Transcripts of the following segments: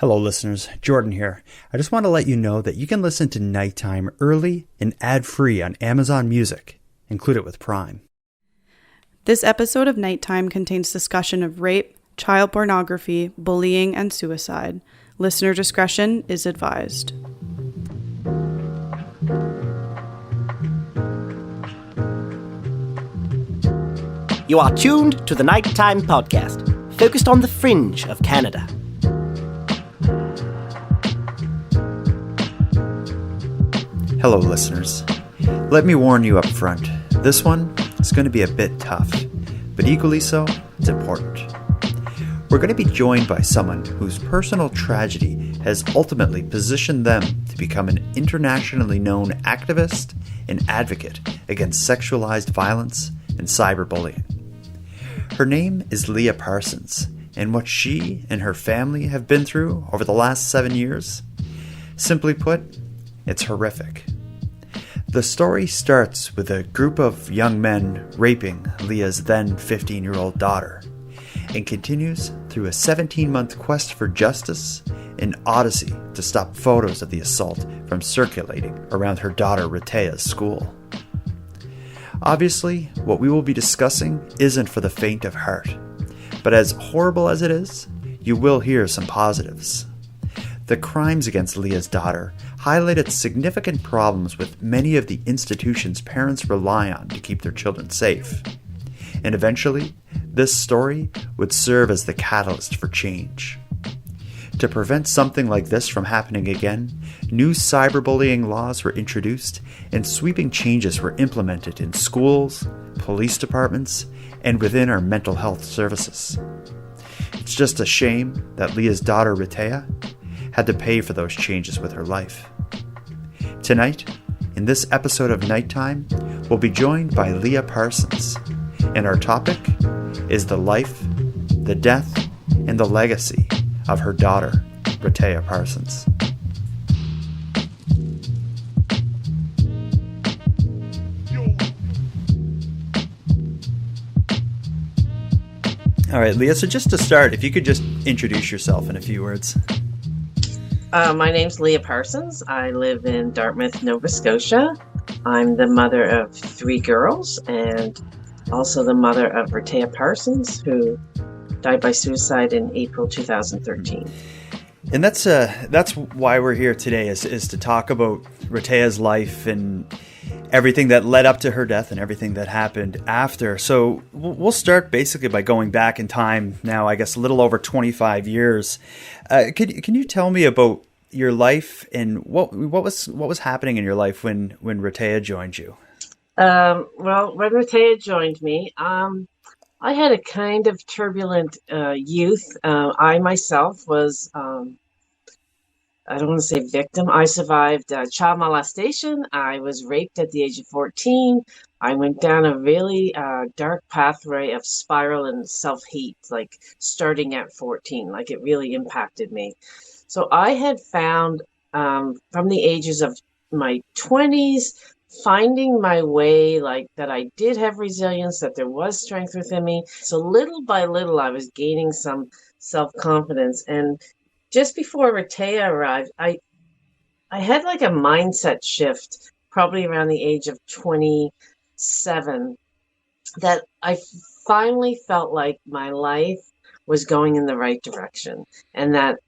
Hello listeners, Jordan here. I just want to let you know that you can listen to Nighttime early and ad-free on Amazon Music. Include it with Prime. This episode of Nighttime contains discussion of rape, child pornography, bullying, and suicide. Listener discretion is advised. You are tuned to the Nighttime podcast, focused on the fringe of Canada. Hello listeners. Let me warn you up front, this one is going to be a bit tough, but equally so, it's important. We're going to be joined by someone whose personal tragedy has ultimately positioned them to become an internationally known activist and advocate against sexualized violence and cyberbullying. Her name is Leah Parsons, and what she and her family have been through over the last 7 years, simply put, it's horrific. The story starts with a group of young men raping Leah's then 15-year-old daughter, and continues through a 17-month quest for justice and odyssey to stop photos of the assault from circulating around her daughter Rehteah's school. Obviously, what we will be discussing isn't for the faint of heart, but as horrible as it is, you will hear some positives. The crimes against Leah's daughter highlighted significant problems with many of the institutions parents rely on to keep their children safe. And eventually, this story would serve as the catalyst for change. To prevent something like this from happening again, new cyberbullying laws were introduced and sweeping changes were implemented in schools, police departments, and within our mental health services. It's just a shame that Leah's daughter Rehteah had to pay for those changes with her life. Tonight, in this episode of Nighttime, we'll be joined by Leah Parsons, and our topic is the life, the death, and the legacy of her daughter, Rehtaeh Parsons. All right, Leah, so just to start, if you could just introduce yourself in a few words. My name's Leah Parsons. I live in Dartmouth, Nova Scotia. I'm the mother of 3 girls and also the mother of Rehteah Parsons, who died by suicide in April 2013. And that's why we're here today, is to talk about Rehteah's life and everything that led up to her death and everything that happened after. So we'll start basically by going back in time now, I guess a little over 25 years. Can you tell me about your life and what was happening in your life when Rehteah joined you? Well, when Rehteah joined me, I had a kind of turbulent youth. I myself was, I don't want to say victim. I survived child molestation. I was raped at the age of 14. I went down a really dark pathway of spiral and self-hate, like starting at 14. Like it really impacted me. So I had found from the ages of my 20s, finding my way, like that I did have resilience, that there was strength within me. So little by little, I was gaining some self-confidence. And just before Rehteah arrived, I had like a mindset shift, probably around the age of 27, that I finally felt like my life was going in the right direction and that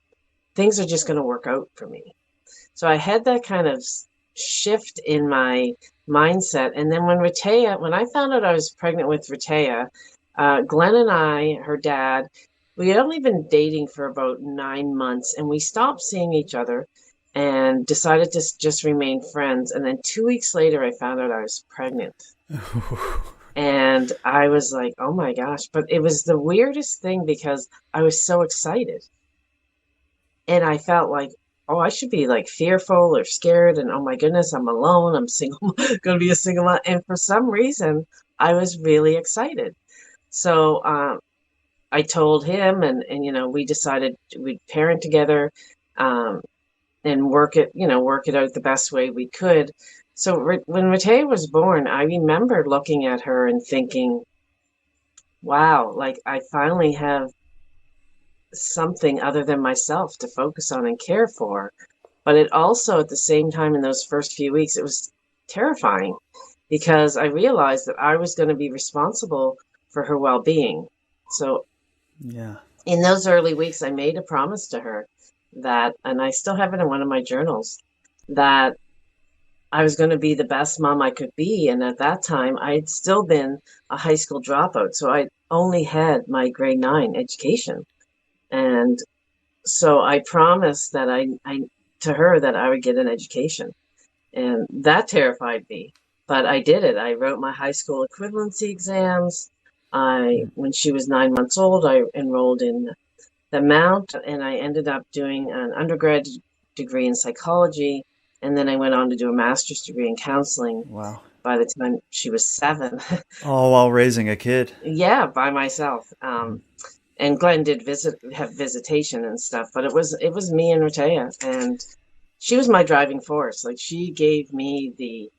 things are just going to work out for me. So I had that kind of shift in my mindset. And then when I found out I was pregnant with Rehteah, Glenn and I, her dad, we had only been dating for about 9 months, and we stopped seeing each other and decided to just remain friends. And then 2 weeks later, I found out I was pregnant. And I was like, oh my gosh. But it was the weirdest thing because I was so excited. And I felt like, oh, I should be like fearful or scared. And oh my goodness, I'm alone. I'm single, going to be a single mom. And for some reason, I was really excited. So I told him and we decided we'd parent together and work it out the best way we could. So when Rehteah was born, I remember looking at her and thinking, wow, like I finally have something other than myself to focus on and care for. But it also, at the same time, in those first few weeks, it was terrifying because I realized that I was going to be responsible for her well-being. So Yeah. in those early weeks, I made a promise to her that, and I still have it in one of my journals, that I was going to be the best mom I could be. And at that time, I'd still been a high school dropout. So I only had my grade 9 education. And so I promised that I to her that I would get an education. And that terrified me. But I did it. I wrote my high school equivalency exams. When she was 9 months old, I enrolled in the Mount, and I ended up doing an undergrad degree in psychology. And then I went on to do a master's degree in counseling Wow. by the time she was 7. All while raising a kid. Yeah, by myself. And Glenn did have visitation and stuff, but it was me and Rehteah, and she was my driving force. Like, she gave me the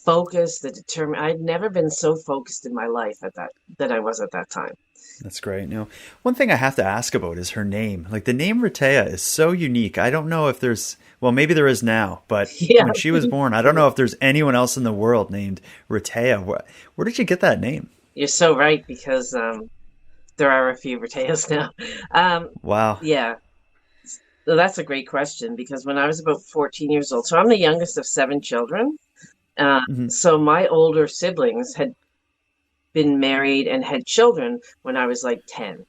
focus, the determination. I'd never been so focused in my life that I was at that time. That's great. One thing I have to ask about is her name. Like, the name Rehteah is so unique. I don't know if there's, well, maybe there is now, but Yeah. when she was born, I don't know if there's anyone else in the world named Rehteah. Where did you get that name? You're so right, because there are a few Rehteahs now. Wow. Yeah. So that's a great question, because when I was about 14 years old, so I'm the youngest of 7 children. So my older siblings had been married and had children when I was like 10,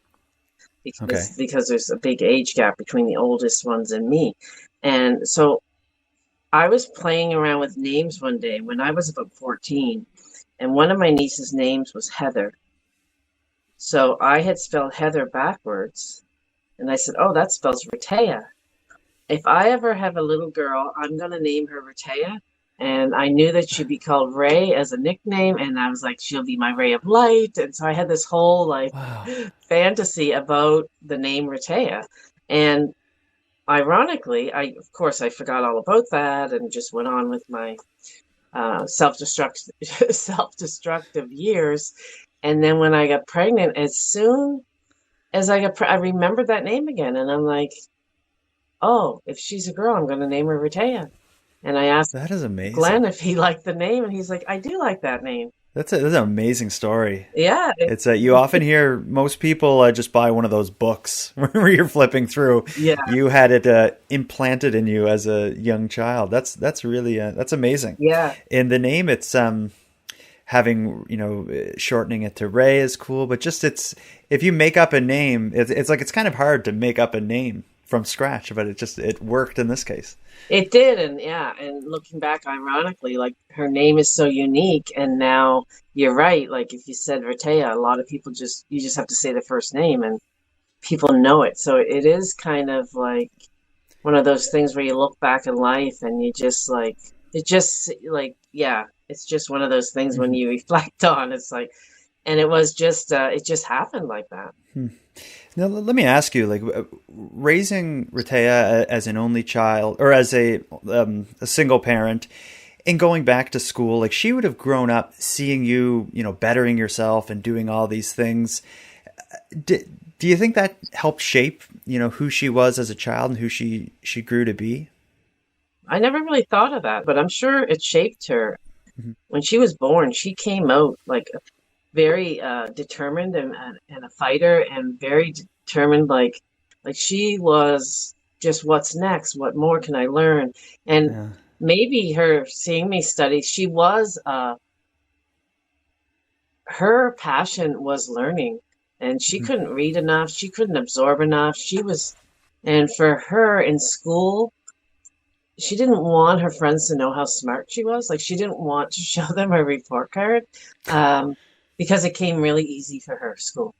because there's a big age gap between the oldest ones and me. And so I was playing around with names one day when I was about 14, and one of my niece's names was Heather. So I had spelled Heather backwards, and I said, oh, that spells Rehteah. If I ever have a little girl, I'm going to name her Rehteah. And I knew that she'd be called Ray as a nickname, and I was like, she'll be my ray of light. And so I had this whole fantasy about the name Rehteah. And ironically, I forgot all about that and just went on with my self-destructive years. And then when I got pregnant, as soon as I remembered that name again, and I'm like, oh, if she's a girl, I'm going to name her Rehteah. And I asked That is amazing. Glenn if he liked the name, and he's like, I do like that name. That's an amazing story. Yeah. It's you often hear most people just buy one of those books where you're flipping through. Yeah. You had it implanted in you as a young child. That's really that's amazing. Yeah. In the name, it's having shortening it to Ray is cool, but just if you make up a name, it's kind of hard to make up a name from scratch, but it worked in this case. It did, and looking back, ironically, like, her name is so unique, and now you're right. Like, if you said Rehteah, a lot of people you just have to say the first name, and people know it. So it is kind of like one of those things where you look back in life and you just it's just one of those things when you reflect on. It's like, and it was just it just happened like that. Now, let me ask you, raising Rehteah as an only child, or as a single parent, and going back to school, she would have grown up seeing you, bettering yourself and doing all these things. Do you think that helped shape, who she was as a child and who she grew to be? I never really thought of that, but I'm sure it shaped her. Mm-hmm. When she was born, she came out very determined and a fighter, and very determined, like she was just, what's next? What more can I learn? And maybe her seeing me study, she was her passion was learning, and she couldn't read enough. She couldn't absorb enough. And for her in school, she didn't want her friends to know how smart she was. She didn't want to show them her report card. Because it came really easy for her, school.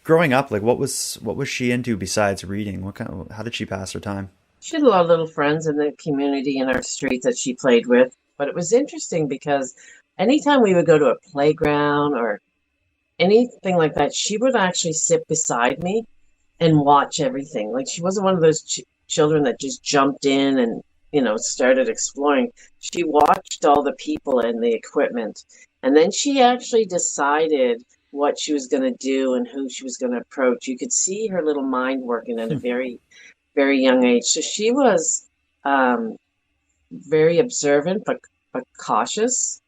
Growing up, what was she into besides reading? How did she pass her time? She had a lot of little friends in the community in our street that she played with. But it was interesting because anytime we would go to a playground or anything like that, she would actually sit beside me and watch everything. She wasn't one of those children that just jumped in and started exploring. She watched all the people and the equipment. And then she actually decided what she was going to do and who she was going to approach. You could see her little mind working at a very, very young age. So she was very observant, but cautious.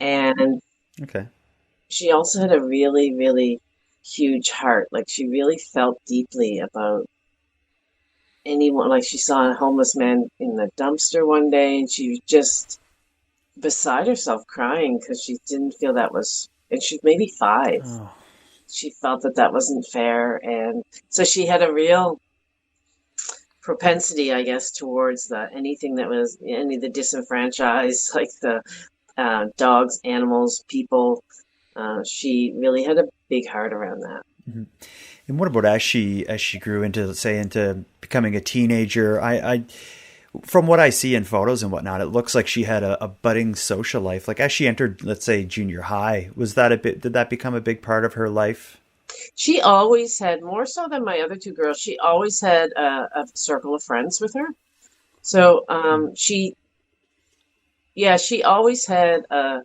And Okay. she also had a really, really huge heart. Like, she really felt deeply about anyone. Like, she saw a homeless man in the dumpster one day, and she was just beside herself crying because she didn't feel that was, and she's maybe 5. Oh. She felt that that wasn't fair. And so she had a real propensity, I guess, towards anything that was any of the disenfranchised, like the dogs, animals, people. She really had a big heart around that. Mm-hmm. And what about as she grew into, let's say, into becoming a teenager? I from what I see in photos and whatnot, it looks like she had a budding social life. Like as she entered, let's say, junior high, did that become a big part of her life? She always had, more so than my other 2 girls, she always had a circle of friends with her. So she always had a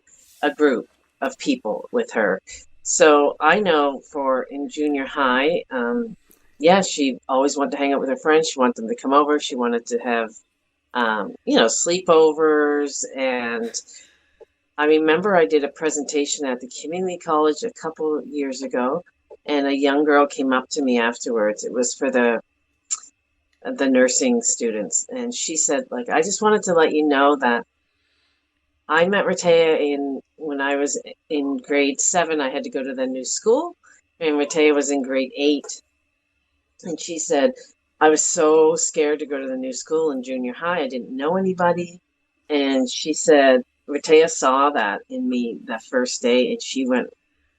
group of people with her. So I know in junior high, she always wanted to hang out with her friends. She wanted them to come over. She wanted to have, sleepovers. And I remember I did a presentation at the community college a couple of years ago, and a young girl came up to me afterwards. It was for the nursing students. And she said, like, I just wanted to let you know that I met Rehteah when I was in grade 7. I had to go to the new school, and Rehteah was in grade 8. And she said, I was so scared to go to the new school in junior high. I didn't know anybody. And she said, Rehteah saw that in me that first day, and she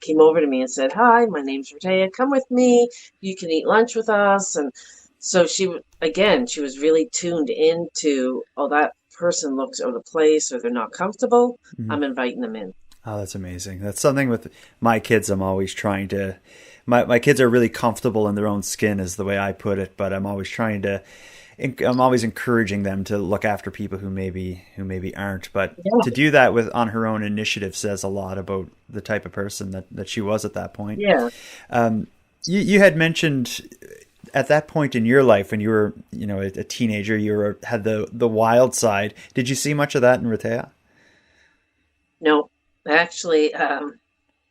came over to me and said, hi, my name's Rehteah. Come with me. You can eat lunch with us. And so she was really tuned into, that person looks out of place or they're not comfortable. Mm-hmm. I'm inviting them in. Oh, that's amazing. That's something with my kids. I'm always trying to, my kids are really comfortable in their own skin is the way I put it, but I'm always encouraging them to look after people who maybe aren't, but to do that on her own initiative says a lot about the type of person that she was at that point. Yeah. You had mentioned at that point in your life when you were, a teenager, you had the wild side. Did you see much of that in Rehteah? No, actually,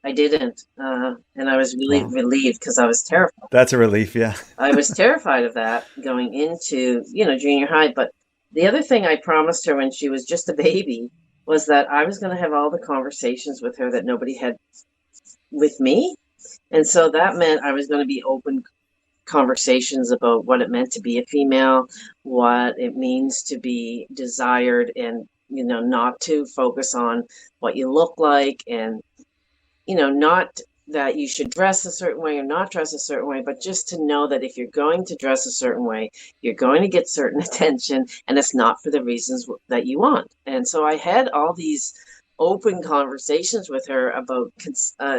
I didn't. And I was really relieved because I was terrified. That's a relief, yeah. I was terrified of that going into, junior high. But the other thing I promised her when she was just a baby was that I was going to have all the conversations with her that nobody had with me. And so that meant I was going to be open conversations about what it meant to be a female, what it means to be desired, and, not to focus on what you look like, and, not that you should dress a certain way or not dress a certain way, but just to know that if you're going to dress a certain way, you're going to get certain attention, and it's not for the reasons that you want. And so I had all these open conversations with her about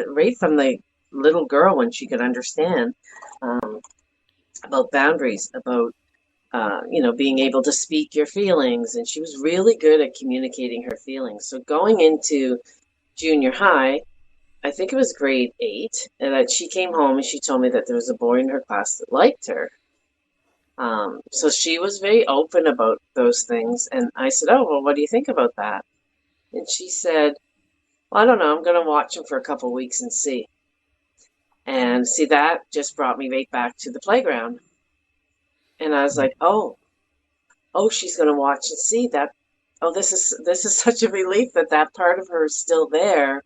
right from the little girl when she could understand, about boundaries, about being able to speak your feelings. And she was really good at communicating her feelings. So going into junior high, I think it was grade 8, and that she came home and she told me that there was a boy in her class that liked her. So she was very open about those things. And I said, oh, well, what do you think about that? And she said, well, I don't know. I'm going to watch him for a couple of weeks and see. And see, that just brought me right back to the playground. And I was like, oh, she's going to watch and see that. Oh, this is such a relief that part of her is still there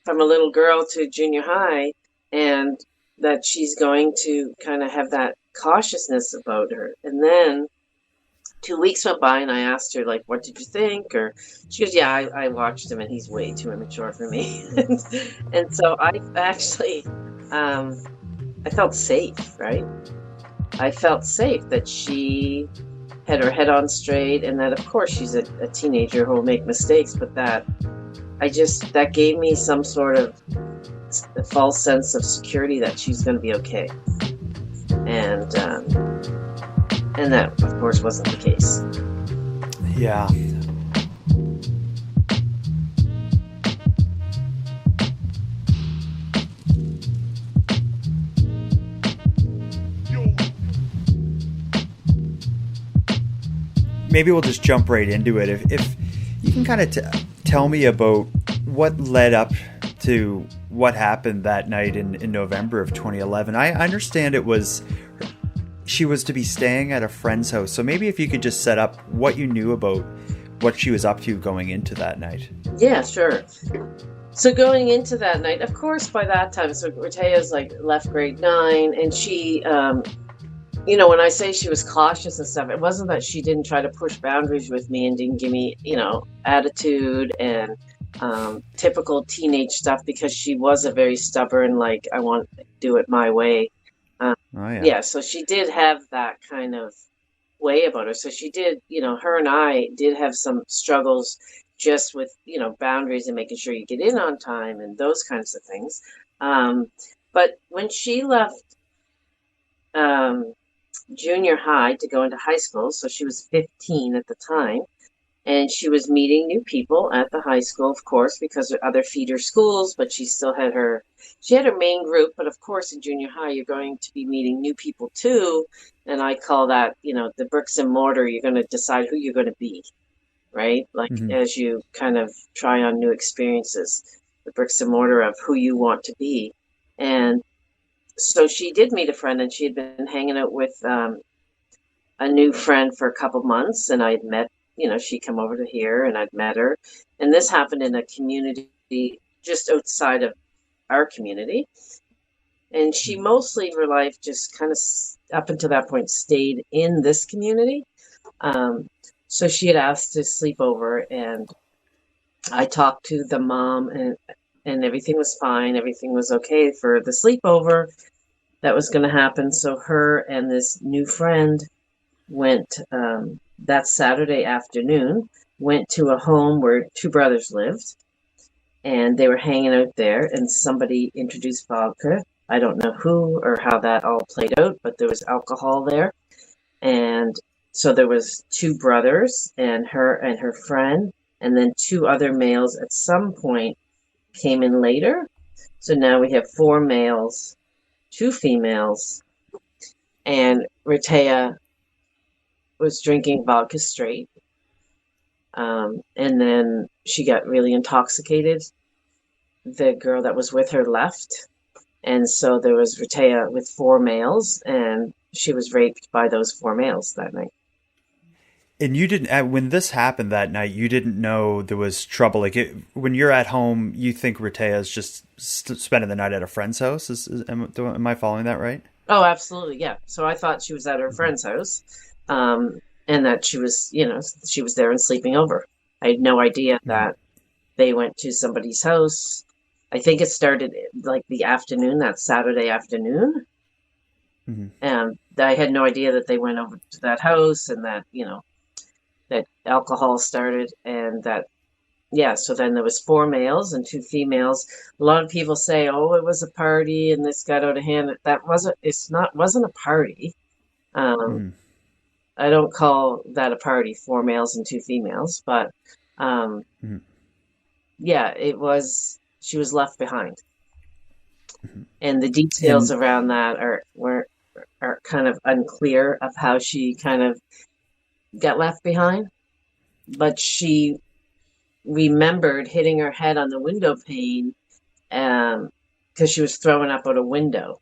from a little girl to junior high, and that she's going to kind of have that cautiousness about her. And then 2 weeks went by, and I asked her, like, what did you think? Or she goes, yeah, I watched him, and he's way too immature for me. And so I actually, I felt safe, right? I felt safe that she had her head on straight, and that, of course, she's a teenager who will make mistakes, but that gave me some sort of a false sense of security that she's going to be okay. And that, of course, wasn't the case. Yeah. maybe we'll just jump right into it. If you can kind of tell me about what led up to what happened that night in November of 2011. I understand she was to be staying at a friend's house. So maybe if you could just set up what you knew about what she was up to going into that night. Yeah, sure. So going into that night, of course, by that time, so Rehteah's like left grade 9, and she, when I say she was cautious and stuff, it wasn't that she didn't try to push boundaries with me and didn't give me, attitude and typical teenage stuff, because she was a very stubborn, like, I want to do it my way. Yeah, so she did have that kind of way about her. So she did, her and I did have some struggles just with, boundaries and making sure you get in on time and those kinds of things. But when she left junior high to go into high school, so she was 15 at the time, and she was meeting new people at the high school, of course, because there are other feeder schools, but she still had her main group. But of course, in junior high, you're going to be meeting new people too. And I call that, the bricks and mortar. You're going to decide who you're going to be, right? Like, as you kind of try on new experiences, the bricks and mortar of who you want to be. And so she did meet a friend, and she had been hanging out with a new friend for a couple months, and I'd met, she'd come over to here, and I'd met her. And this happened in a community just outside of our community. And she mostly her life just kind of up until that point stayed in this community. So she had asked to sleep over, and I talked to the mom, and everything was fine. Everything was okay for the sleepover that was going to happen. So her and this new friend went that Saturday afternoon, went to a home where two brothers lived, and they were hanging out there, and somebody introduced vodka. I don't know who or how that all played out, but there was alcohol there. And so there was two brothers and her friend, and then two other males at some point came in later. So now we have 4 males, 2 females, and Rehteah was drinking vodka straight. And then she got really intoxicated. The girl that was with her left. And so there was Rehteah with 4 males, and she was raped by those 4 males that night. And you didn't, when this happened that night, you didn't know there was trouble. Like when you're at home, you think Rehteah is just spending the night at a friend's house. Am I following that right? Oh, absolutely. Yeah. So I thought she was at her friend's house, and that she was, she was there and sleeping over. I had no idea that they went to somebody's house. I think it started like the afternoon, that Saturday afternoon. And I had no idea that they went over to that house, and that, that alcohol started, and that, so then there was 4 males and 2 females. A lot of people say, oh, it was a party and this got out of hand. Wasn't a party. I don't call that a party, 4 males and 2 females, but it was, she was left behind. And the details around that are kind of unclear of how she kind of got left behind, but she remembered hitting her head on the window pane because she was throwing up out a window,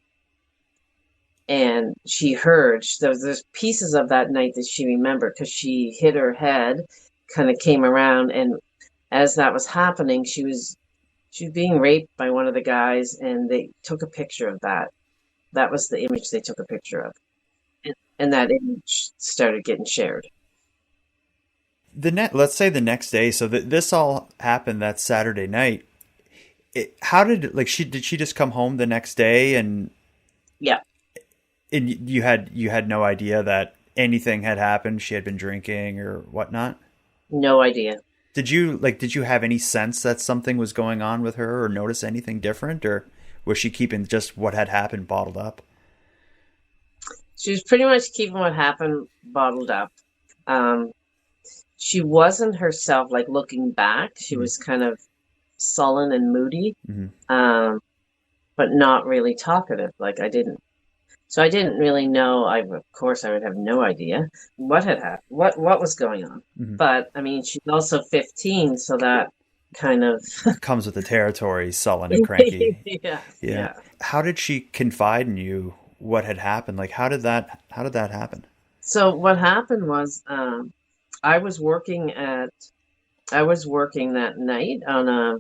and she heard there's pieces of that night that she remembered because she hit her head, kind of came around, and as that was happening, she was being raped by one of the guys, and they took a picture of that. That was the image they took a picture of, and that image started getting shared. Let's say the next day. So this all happened that Saturday night. Did she just come home the next day and? Yeah. And you had no idea that anything had happened. She had been drinking or whatnot. No idea. Did you have any sense that something was going on with her, or notice anything different, or was she keeping just what had happened bottled up? She was pretty much keeping what happened bottled up. She wasn't herself, like looking back. She was kind of sullen and moody, but not really talkative. Like I didn't. So I didn't really know. Of course, I would have no idea what had happened, what was going on. Mm-hmm. But I mean, she's also 15, so that kind of comes with the territory, sullen and cranky. yeah. How did she confide in you what had happened? Like, how did that happen? So what happened was, I was working that night on a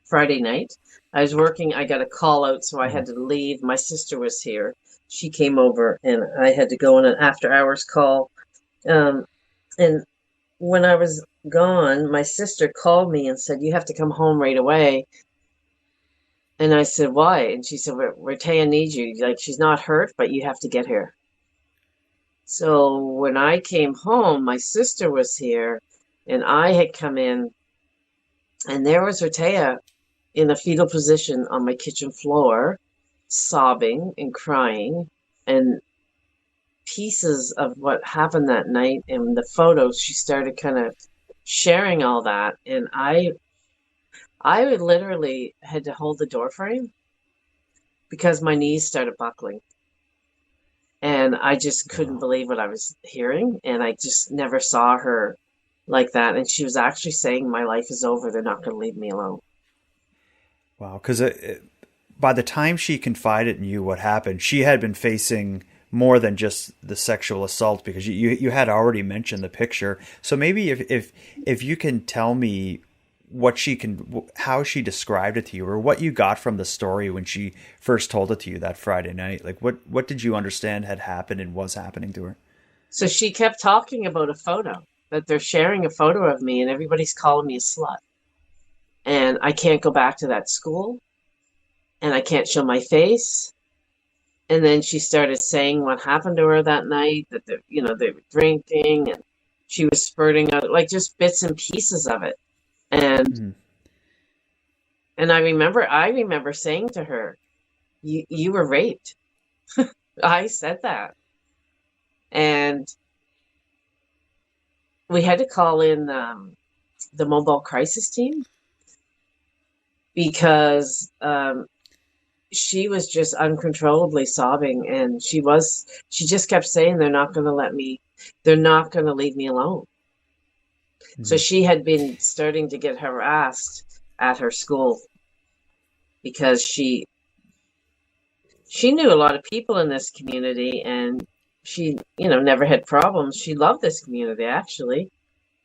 Friday night. I got a call out, so I had to leave. My sister was here. She came over, and I had to go on an after-hours call. And when I was gone, my sister called me and said, "You have to come home right away." And I said, "Why?" And she said, "Rehteah needs you. Like, she's not hurt, but you have to get here." So when I came home, my sister was here, and I had come in, and there was Rehteah in a fetal position on my kitchen floor, sobbing and crying, and pieces of what happened that night and the photos, she started kind of sharing all that, and I would literally had to hold the door frame because my knees started buckling, and I just couldn't believe what I was hearing, and I just never saw her like that. And she was actually saying, "My life is over. They're not going to leave me alone." Wow, because by the time she confided in you what happened, she had been facing more than just the sexual assault, because you had already mentioned the picture. So maybe if you can tell me how she described it to you, or what you got from the story when she first told it to you that Friday night. Like, what did you understand had happened and was happening to her? So she kept talking about a photo, that they're sharing a photo of me and everybody's calling me a slut. And I can't go back to that school, and I can't show my face. And then she started saying what happened to her that night, that they were drinking, and she was spurting out like just bits and pieces of it. And and I remember saying to her, you were raped. I said that. And we had to call in the mobile crisis team, because she was just uncontrollably sobbing, and she just kept saying, they're not going to leave me alone. Mm-hmm. So she had been starting to get harassed at her school, because she knew a lot of people in this community, and she, never had problems. She loved this community, actually.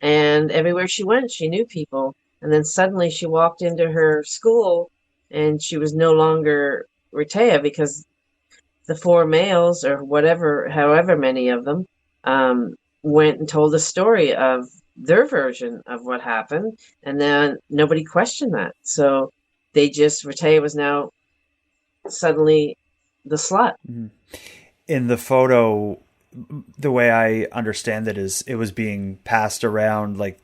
And everywhere she went, she knew people. And then suddenly she walked into her school, and she was no longer Rehteah, because the 4 males, or however many of them, went and told a story of their version of what happened. And then nobody questioned that. So Rehteah was now suddenly the slut. In the photo, the way I understand it is it was being passed around, like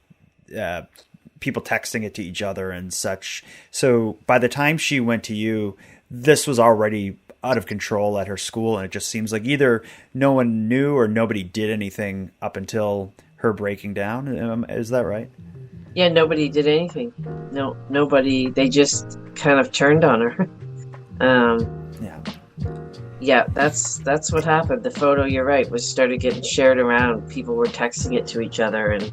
people texting it to each other and such. So by the time she went to you, this was already out of control at her school, and it just seems like either no one knew or nobody did anything up until her breaking down. Is that right? Yeah, nobody did anything. No, nobody. They just kind of turned on her. Yeah, that's what happened. The photo, you're right, started getting shared around. People were texting it to each other, and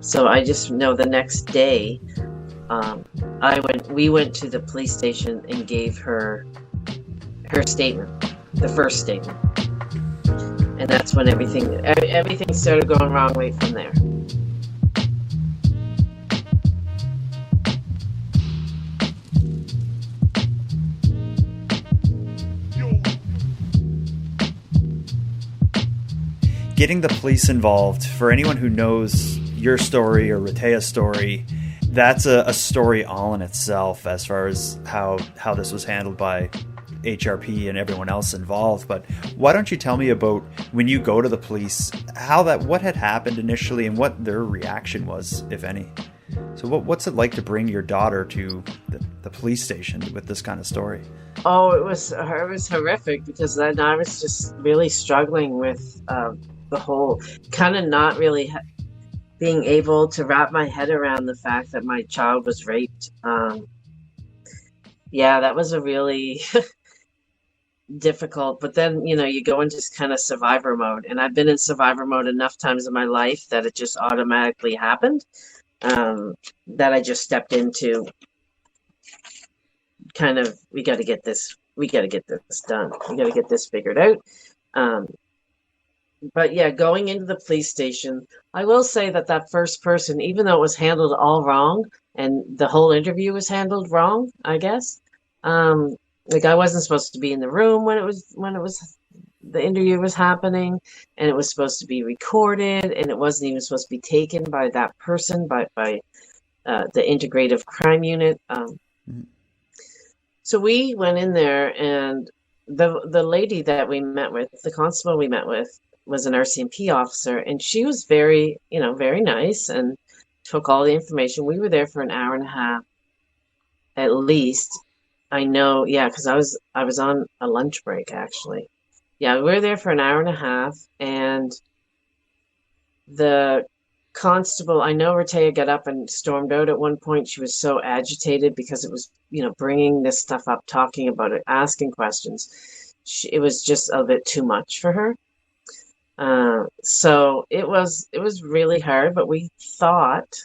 so I just know the next day, we went to the police station and gave her statement, the first statement, and that's when everything started going wrong right from there. Getting the police involved, for anyone who knows your story or Rehteah's story, that's a story all in itself, as far as how this was handled by HRP and everyone else involved. But why don't you tell me about when you go to the police, what had happened initially and what their reaction was, if any? So what's it like to bring your daughter to the police station with this kind of story? Oh, it was horrific, because then I was just really struggling with the whole kind of not really being able to wrap my head around the fact that my child was raped. Yeah, that was a really difficult, but then, you go into kind of survivor mode. And I've been in survivor mode enough times in my life that it just automatically happened. That I just stepped into kind of, we got to get this done. We got to get this figured out. But yeah, going into the police station, I will say that first person, even though it was handled all wrong and the whole interview was handled wrong, I guess. Like I wasn't supposed to be in the room when the interview was happening, and it was supposed to be recorded, and it wasn't even supposed to be taken by that person, by the integrative crime unit. So we went in there, and the lady that we met with, the constable we met with, was an RCMP officer, and she was very, very nice and took all the information. We were there for an hour and a half, at least. I know, yeah, because I was on a lunch break actually. Yeah, we were there for an hour and a half, and the constable, I know Rehteah got up and stormed out at one point. She was so agitated because it was, bringing this stuff up, talking about it, asking questions. It was just a bit too much for her. So it was really hard, but we thought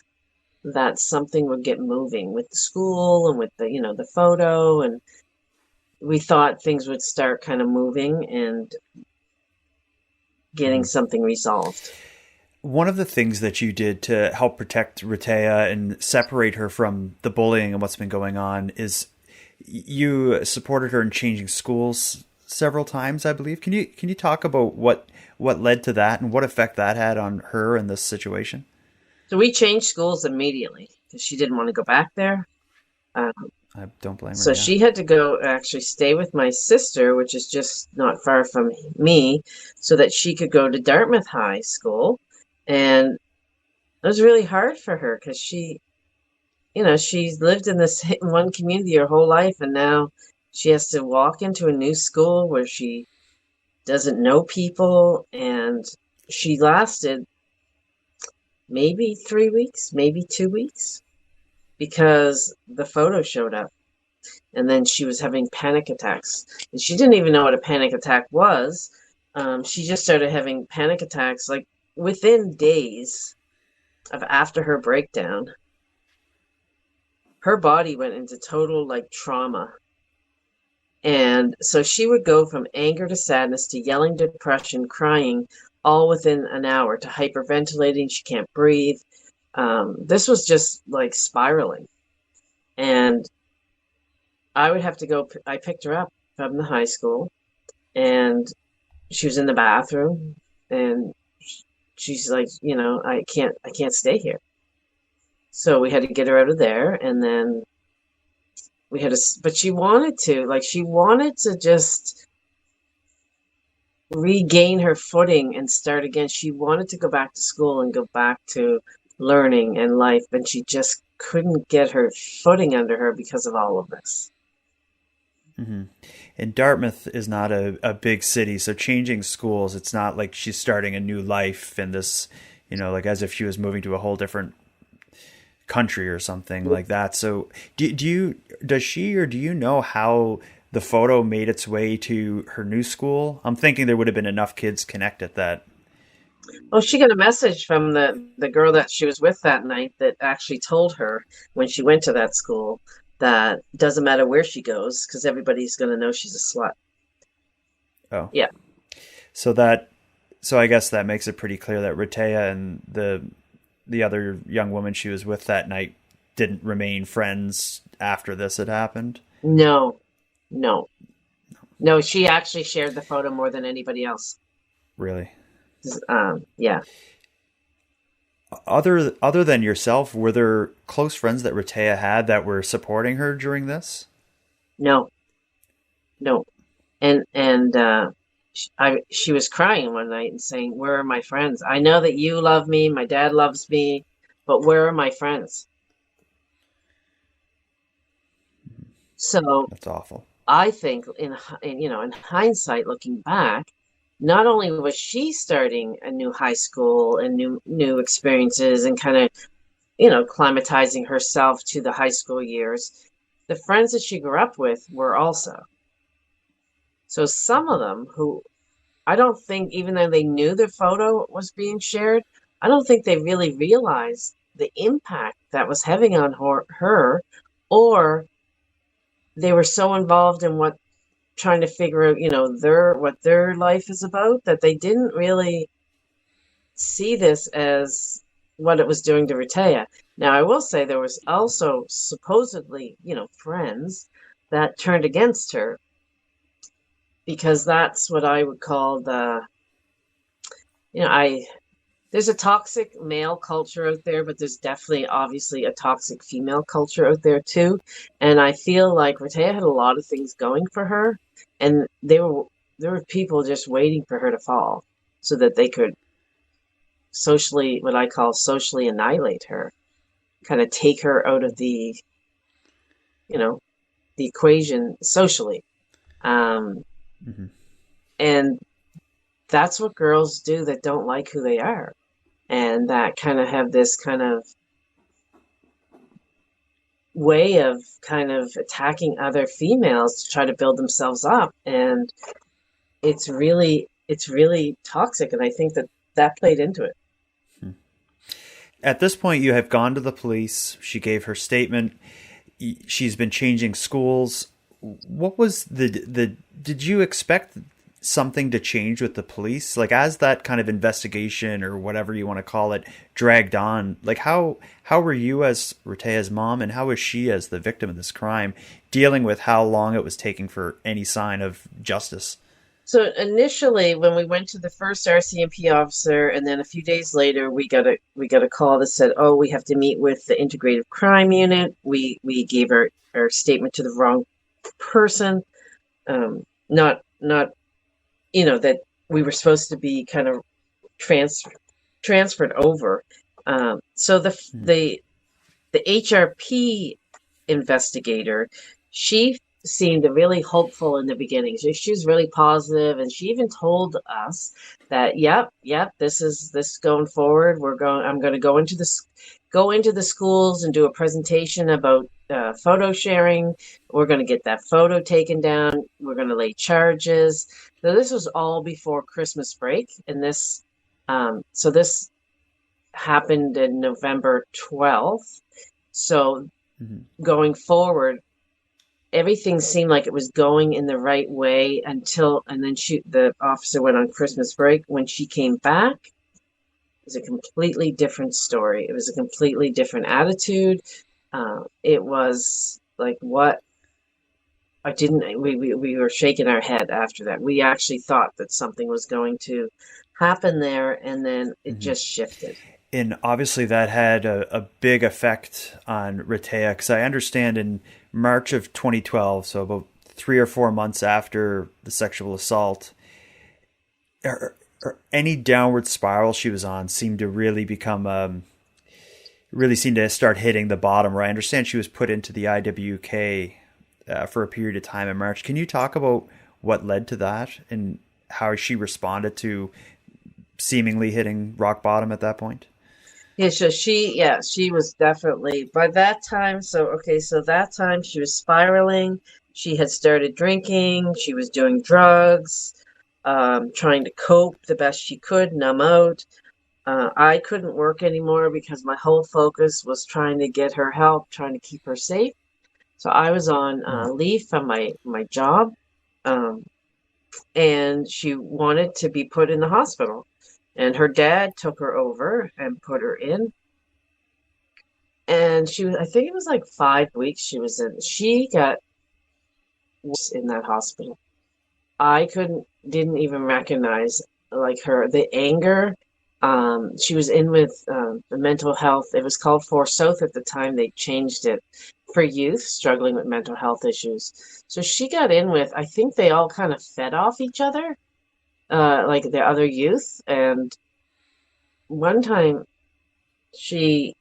that something would get moving with the school and with the photo, and we thought things would start kind of moving and getting something resolved. One of the things that you did to help protect Rehteah and separate her from the bullying and what's been going on is you supported her in changing schools several times, I believe. Can you talk about what led to that and what effect that had on her in this situation? So we changed schools immediately because she didn't want to go back there. I don't blame her. So she had to go actually stay with my sister, which is just not far from me, so that she could go to Dartmouth High School. And it was really hard for her because she's lived in this one community her whole life, and now she has to walk into a new school where she doesn't know people. And she lasted maybe 3 weeks, maybe 2 weeks, because the photo showed up. And then she was having panic attacks. And she didn't even know what a panic attack was. She just started having panic attacks like within days of after her breakdown. Her body went into total trauma. And so she would go from anger to sadness to yelling, depression, crying, all within an hour, to hyperventilating. She can't breathe. This was just spiraling. And I would have to go. I picked her up from the high school, and she was in the bathroom, and she's like, I can't stay here. So we had to get her out of there, and then we had to, but she wanted to just regain her footing and start again. She wanted to go back to school and go back to learning and life, but she just couldn't get her footing under her because of all of this. Mm-hmm. And Dartmouth is not a big city, so changing schools, it's not like she's starting a new life in this, as if she was moving to a whole different country or something like that. So does she or do you know how the photo made its way to her new school? I'm thinking there would have been enough kids connected that. Well, she got a message from the girl that she was with that night that actually told her when she went to that school that doesn't matter where she goes because everybody's going to know she's a slut. Oh. Yeah. So I guess that makes it pretty clear that Rehteah and the other young woman she was with that night didn't remain friends after this had happened? No, she actually shared the photo more than anybody else. Really? Yeah. Other than yourself, were there close friends that Rehteah had that were supporting her during this? No. And she was crying one night and saying, "Where are my friends? I know that you love me, my dad loves me, but where are my friends?" So that's awful. I think in hindsight, looking back, not only was she starting a new high school and new experiences and kind of, climatizing herself to the high school years, the friends that she grew up with were also. So some of them who I don't think, even though they knew the photo was being shared, I don't think they really realized the impact that was having on her, or they were so involved in what trying to figure out, what their life is about, that they didn't really see this as what it was doing to Rehteah. Now, I will say there was also supposedly, friends that turned against her, because that's what I would call there's a toxic male culture out there, but there's definitely, obviously, a toxic female culture out there too. And I feel like Rehteah had a lot of things going for her, and there were people just waiting for her to fall so that they could socially, what I call socially annihilate her, kind of take her out of the equation socially. Mm-hmm. And that's what girls do that don't like who they are, and that kind of have this kind of way of kind of attacking other females to try to build themselves up. And it's really toxic, and I think that played into it. At this point, you have gone to the police. She gave her statement. She's been changing schools. What was did you expect something to change with the police? Like, as that kind of investigation, or whatever you want to call it, dragged on, like how were you as Rehteah's mom, and how was she as the victim of this crime, dealing with how long it was taking for any sign of justice? So initially, when we went to the first RCMP officer, and then a few days later, we got a call that said, "Oh, we have to meet with the integrative crime unit." We gave our statement to the wrong person. Not that we were supposed to be kind of transferred over. So the HRP investigator, she seemed really hopeful in the beginning. She was really positive, and she even told us that, yep, this is going forward. I'm going to go into the schools and do a presentation about photo sharing. We're going to get that photo taken down. We're going to lay charges. So this was all before Christmas break, and this happened in November 12th. So going forward, everything seemed like it was going in the right way and then the officer went on Christmas break. When she came back, it was a completely different story. It was a completely different attitude. It was like, what? We were shaking our head after that. We actually thought that something was going to happen there, and then it just shifted. And obviously that had a big effect on Rehteah, because I understand in March of 2012, so about 3 or 4 months after the sexual assault, any downward spiral she was on seemed to really seemed to start hitting the bottom. Where I understand she was put into the IWK for a period of time in March. Can you talk about what led to that and how she responded to seemingly hitting rock bottom at that point? Yeah, so she was definitely, by that time. So that time she was spiraling. She had started drinking. She was doing drugs, trying to cope the best she could, numb out. I couldn't work anymore because my whole focus was trying to get her help, trying to keep her safe. So I was on leave from my job, and she wanted to be put in the hospital. And her dad took her over and put her in. And I think it was like 5 weeks she was in. She got worse in that hospital. I didn't even recognize the anger. She was in with the mental health. It was called Force South at the time. They changed it for youth struggling with mental health issues. So she got in with, I think they all kind of fed off each other. Like the other youth. And one time she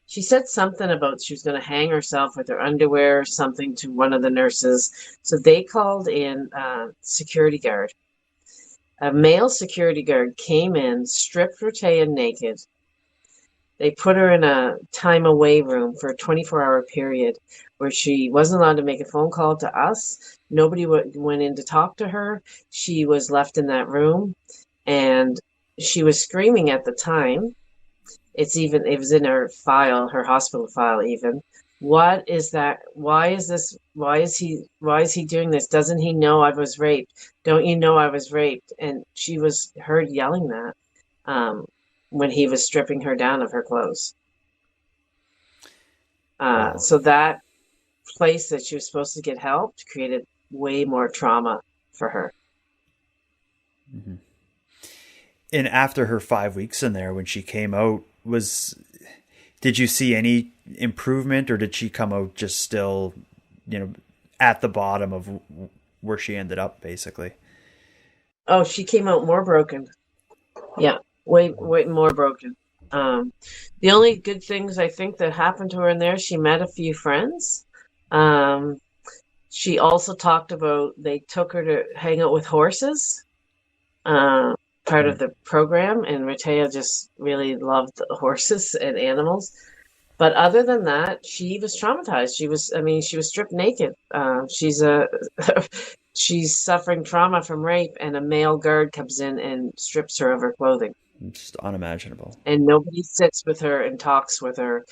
said something about she was going to hang herself with her underwear or something to one of the nurses. So they called in security guard. A male security guard came in, stripped Rehteah naked, they put her in a time away room for a 24-hour period where she wasn't allowed to make a phone call to us. Nobody went in to talk to her. She was left in that room, and she was screaming at the time. It was in her file, her hospital file even. What is that? Why is this? Why is he doing this? Doesn't he know I was raped? Don't you know I was raped? And she was heard yelling that when he was stripping her down of her clothes. Wow. So that place that she was supposed to get help created way more trauma for her. Mm-hmm. And after her 5 weeks in there, when she came out, did you see any improvement, or did she come out just still, at the bottom of where she ended up, basically? Oh, she came out more broken. Yeah, way more broken. The only good things I think that happened to her in there, she met a few friends. She also talked about they took her to hang out with horses, part of the program, and Rehteah just really loved horses and animals. But other than that, she was traumatized. She was stripped naked. She's suffering trauma from rape, and a male guard comes in and strips her of her clothing. It's just unimaginable. And nobody sits with her and talks with her.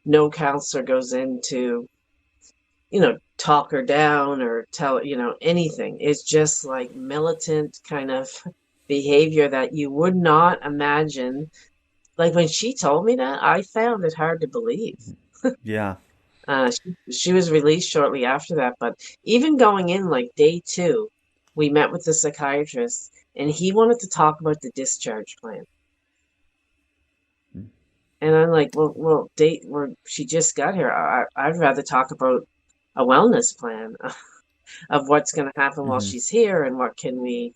No counselor goes in to, talk her down or tell, anything. It's just like militant kind of behavior that you would not imagine. Like when she told me that, I found it hard to believe. Yeah. She was released shortly after that, but even going in like day 2, we met with the psychiatrist, and he wanted to talk about the discharge plan. And I'm like, well, she just got here. I'd rather talk about a wellness plan of what's going to happen while she's here, and what can we,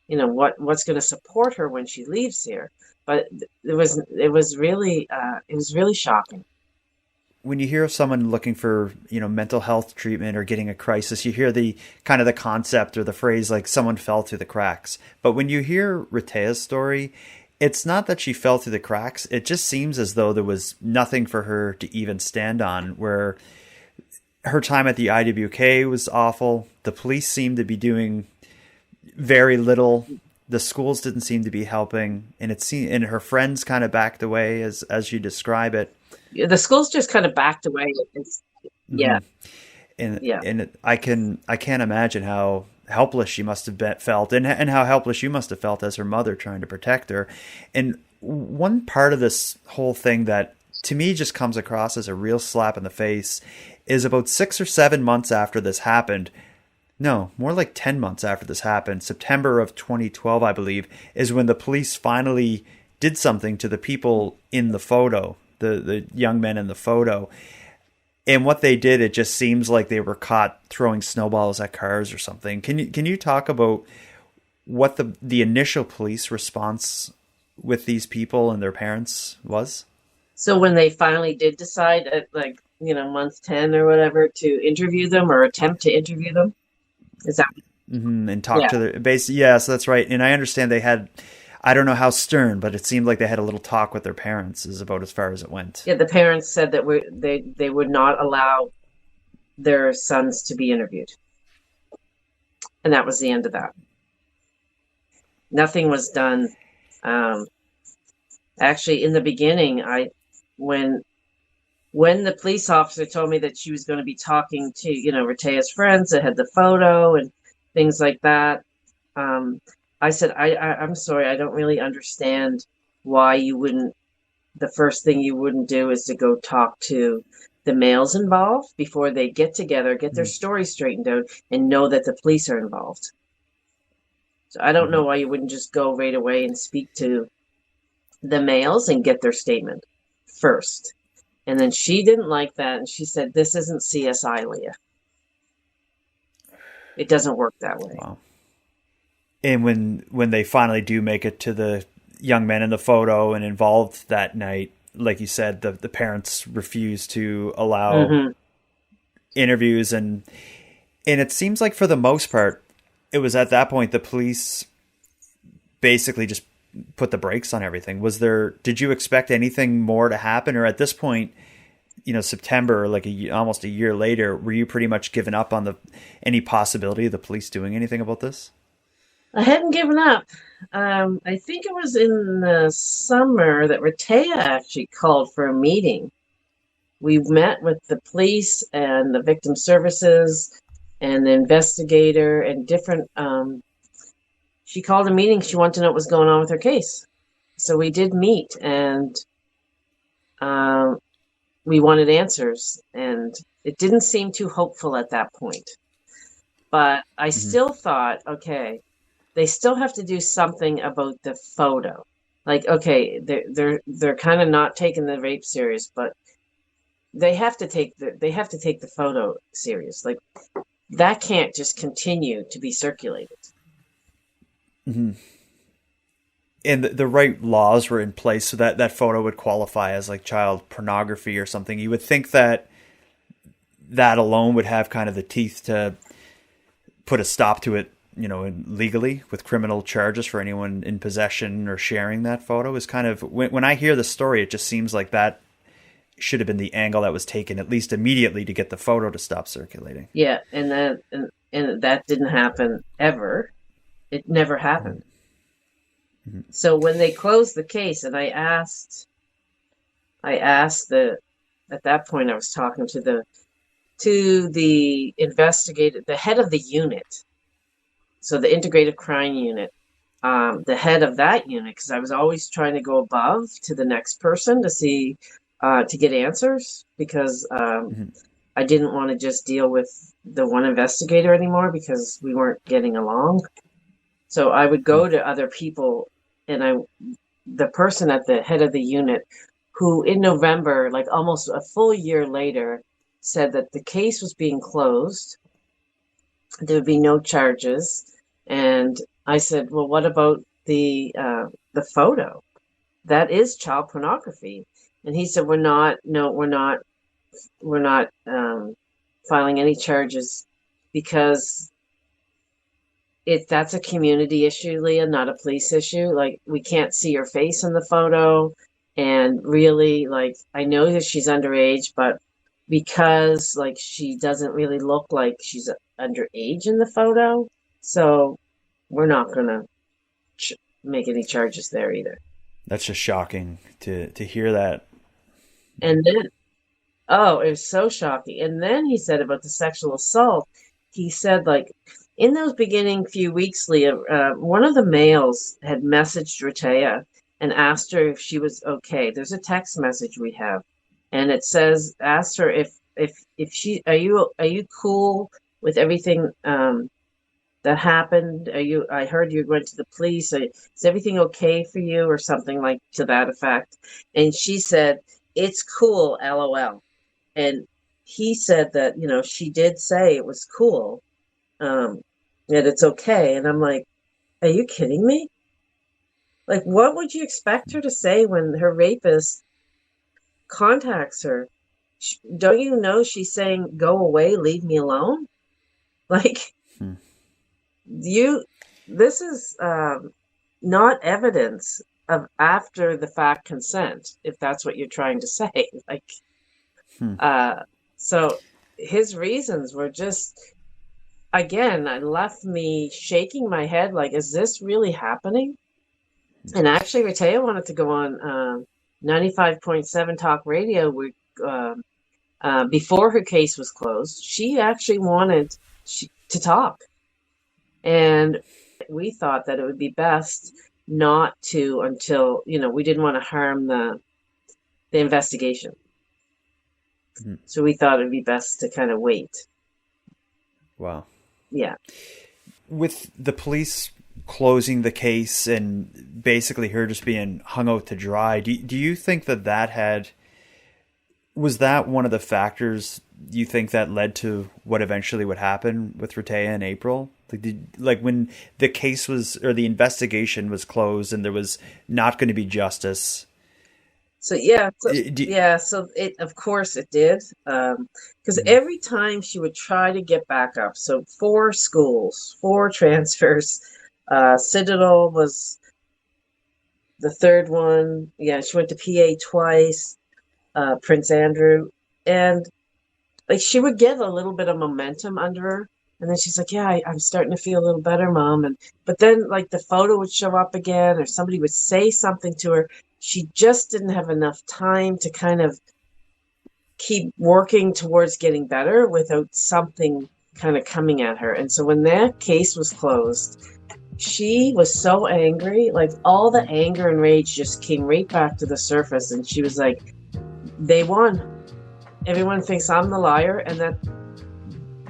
what's going to support her when she leaves here. But it was really shocking. When you hear of someone looking for, mental health treatment or getting a crisis, you hear the kind of the concept or the phrase like someone fell through the cracks. But when you hear Rehteah's story, it's not that she fell through the cracks. It just seems as though there was nothing for her to even stand on, where her time at the IWK was awful. The police seemed to be doing very little. The schools didn't seem to be helping, and her friends kind of backed away as you describe it. Yeah, the schools just kind of backed away. Yeah. And I can't imagine how helpless she must have felt, and how helpless you must have felt as her mother trying to protect her. And one part of this whole thing that to me just comes across as a real slap in the face is about 6 or 7 months after this happened. No, more like 10 months after this happened, September of 2012, I believe, is when the police finally did something to the people in the photo, the young men in the photo. And what they did, it just seems like they were caught throwing snowballs at cars or something. Can you talk about what the initial police response with these people and their parents was? So when they finally did decide at month 10 or whatever to interview them or attempt to interview them, is that? And talk to their base. Yes, that's right. And I understand they had, I don't know how stern, but it seemed like they had a little talk with their parents is about as far as it went. Yeah, the parents said that they would not allow their sons to be interviewed. And that was the end of that. Nothing was done. Actually, in the beginning, when the police officer told me that she was going to be talking to, Rehteah's friends that had the photo and things like that, I said, I'm sorry, I don't really understand why the first thing you wouldn't do is to go talk to the males involved before they get together, get their story straightened out, and know that the police are involved. So I don't know why you wouldn't just go right away and speak to the males and get their statement first. And then she didn't like that, and she said, "This isn't CSI, Leah. It doesn't work that way." Wow. And when they finally do make it to the young men in the photo and involved that night, like you said, the parents refuse to allow interviews, and it seems like for the most part, it was at that point the police basically just put the brakes on everything. Did you expect anything more to happen, or at this point, September, like almost a year later, were you pretty much given up on any possibility of the police doing anything about this? I hadn't given up. I think it was in the summer that Rehteah actually called for a meeting. We met with the police and the victim services and the investigator and different. She called a meeting. She wanted to know what was going on with her case. So we did meet, and we wanted answers. And it didn't seem too hopeful at that point. But I still thought, okay, they still have to do something about the photo. Like, okay, they're kind of not taking the rape serious, but they have to take the photo serious. Like, that can't just continue to be circulated. Mm-hmm. And the right laws were in place so that photo would qualify as like child pornography or something. You would think that alone would have kind of the teeth to put a stop to it, legally, with criminal charges for anyone in possession or sharing that photo. Is kind of, when I hear the story, it just seems like that should have been the angle that was taken, at least immediately, to get the photo to stop circulating. Yeah, and that didn't happen ever. It never happened. Mm-hmm. So when they closed the case, and I asked at that point I was talking to the investigator, the head of the unit, so the integrative crime unit, the head of that unit, because I was always trying to go above to the next person to see, to get answers, because I didn't want to just deal with the one investigator anymore because we weren't getting along. So I would go to other people, and the person at the head of the unit, who in November, like almost a full year later, said that the case was being closed. There would be no charges. And I said, well, what about the photo? That is child pornography. And he said, we're not filing any charges because that's a community issue, Leah, not a police issue. Like, we can't see her face in the photo. And really, like, I know that she's underage, but because, like, she doesn't really look like she's underage in the photo, so we're not going to make any charges there either. That's just shocking to hear that. And then, it was so shocking. And then he said about the sexual assault, he said, like, in those beginning few weeks, Leah, one of the males had messaged Rehteah and asked her if she was okay. There's a text message we have, and it says, asked her if she, are you cool with everything that happened? I heard you went to the police. Is everything okay for you, or something like to that effect? And she said, it's cool, LOL. And he said that, she did say it was cool, that it's okay. And I'm like, are you kidding me? Like, what would you expect her to say when her rapist contacts her? Don't you know she's saying, go away, leave me alone? Like, this is not evidence of after the fact consent, if that's what you're trying to say. Like, so his reasons were just, again, it left me shaking my head, like, is this really happening? And actually, Rehteah wanted to go on 95.7 Talk Radio before her case was closed. She actually wanted to talk. And we thought that it would be best not to until, we didn't want to harm the investigation. Mm-hmm. So we thought it would be best to kind of wait. Wow. Yeah. With the police closing the case and basically her just being hung out to dry, do you think was that one of the factors you think that led to what eventually would happen with Rehteah in April? Like when the case was, or the investigation was closed and there was not going to be justice. So so it, of course it did. Because every time she would try to get back up, so 4 schools, 4 transfers, Citadel was the third one, she went to PA twice, Prince Andrew, and like she would get a little bit of momentum under her, and then she's like, "Yeah, I'm starting to feel a little better, Mom." But then like the photo would show up again, or somebody would say something to her. She just didn't have enough time to kind of keep working towards getting better without something kind of coming at her. And so when that case was closed, she was so angry, like all the anger and rage just came right back to the surface, and she was like, "They won. Everyone thinks I'm the liar, and that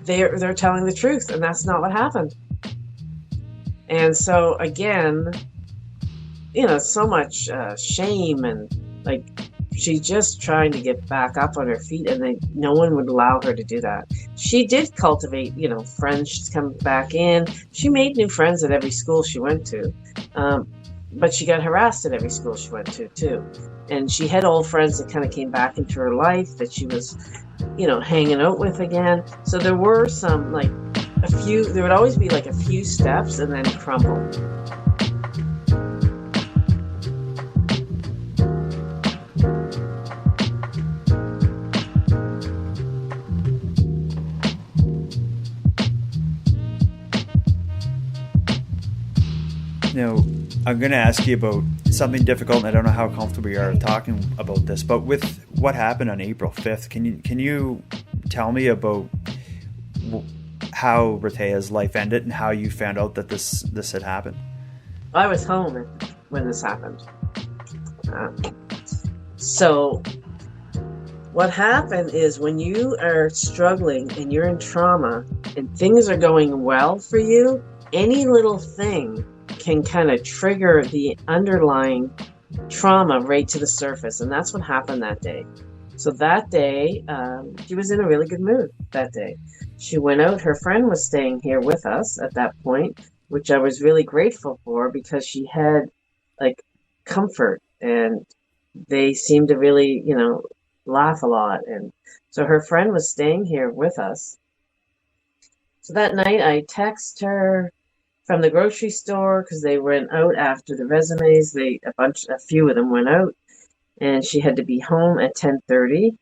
they're telling the truth, and that's not what happened." And so again, so much shame, and like she's just trying to get back up on her feet, and no one would allow her to do that. She did cultivate, friends. She's come back in. She made new friends at every school she went to, but she got harassed at every school she went to too. And she had old friends that kind of came back into her life that she was, hanging out with again. So there were some, like, there would always be like a few steps and then crumble. Now, I'm going to ask you about something difficult, and I don't know how comfortable you are talking about this, but with what happened on April 5th, can you tell me about how Rehteah's life ended and how you found out that this had happened? I was home when this happened. So what happened is when you are struggling and you're in trauma and things are going well for you, any little thing can kind of trigger the underlying trauma right to the surface. And that's what happened that day. So that day, she was in a really good mood that day. She went out. Her friend was staying here with us at that point, which I was really grateful for because she had like comfort, and they seemed to really, laugh a lot. And so her friend was staying here with us. So that night I texted her from the grocery store because they went out after the resumes. A few of them went out, and she had to be home at 10:30.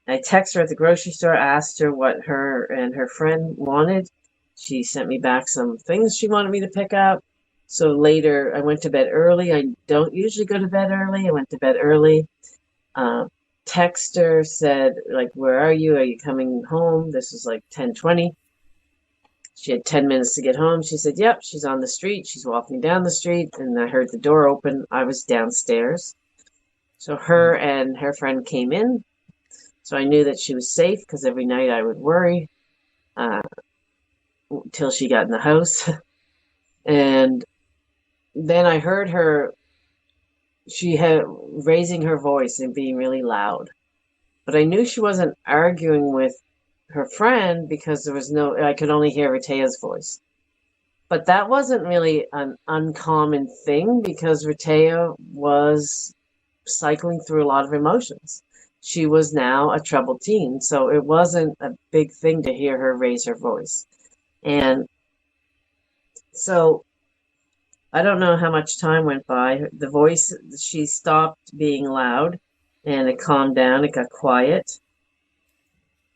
I texted her at the grocery store, asked her what her and her friend wanted. She sent me back some things she wanted me to pick up. So later, I went to bed early. I don't usually go to bed early. I went to bed early. Text her, said, like, "Where are you? Are you coming home?" This was like 10:20. She had 10 minutes to get home. She said, "Yep, she's on the street. She's walking down the street." And I heard the door open. I was downstairs. So her and her friend came in. So I knew that she was safe because every night I would worry till she got in the house. And then I heard her, she had raising her voice and being really loud. But I knew she wasn't arguing with her friend because I could only hear Rehteah's voice. But that wasn't really an uncommon thing because Rehteah was cycling through a lot of emotions. She was now a troubled teen, so it wasn't a big thing to hear her raise her voice. And so I don't know how much time went by. The voice, she stopped being loud and it calmed down. It got quiet.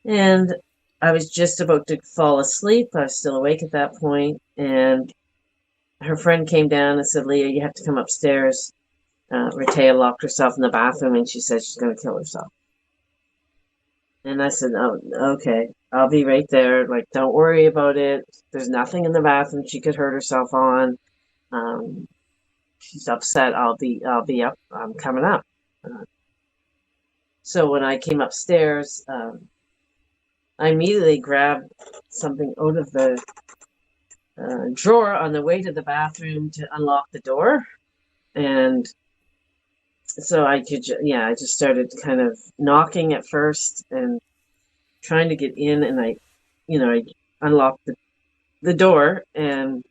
And I was just about to fall asleep. I was still awake at that point. And her friend came down and said, "Leah, you have to come upstairs." Rehteah locked herself in the bathroom and she said she's going to kill herself. And I said, "Oh, okay, I'll be right there. Like, don't worry about it. There's nothing in the bathroom she could hurt herself on. She's upset. I'll be up. I'm coming up." So when I came upstairs, I immediately grabbed something out of the drawer on the way to the bathroom to unlock the door. And so I just started kind of knocking at first and trying to get in, and I unlocked the door, and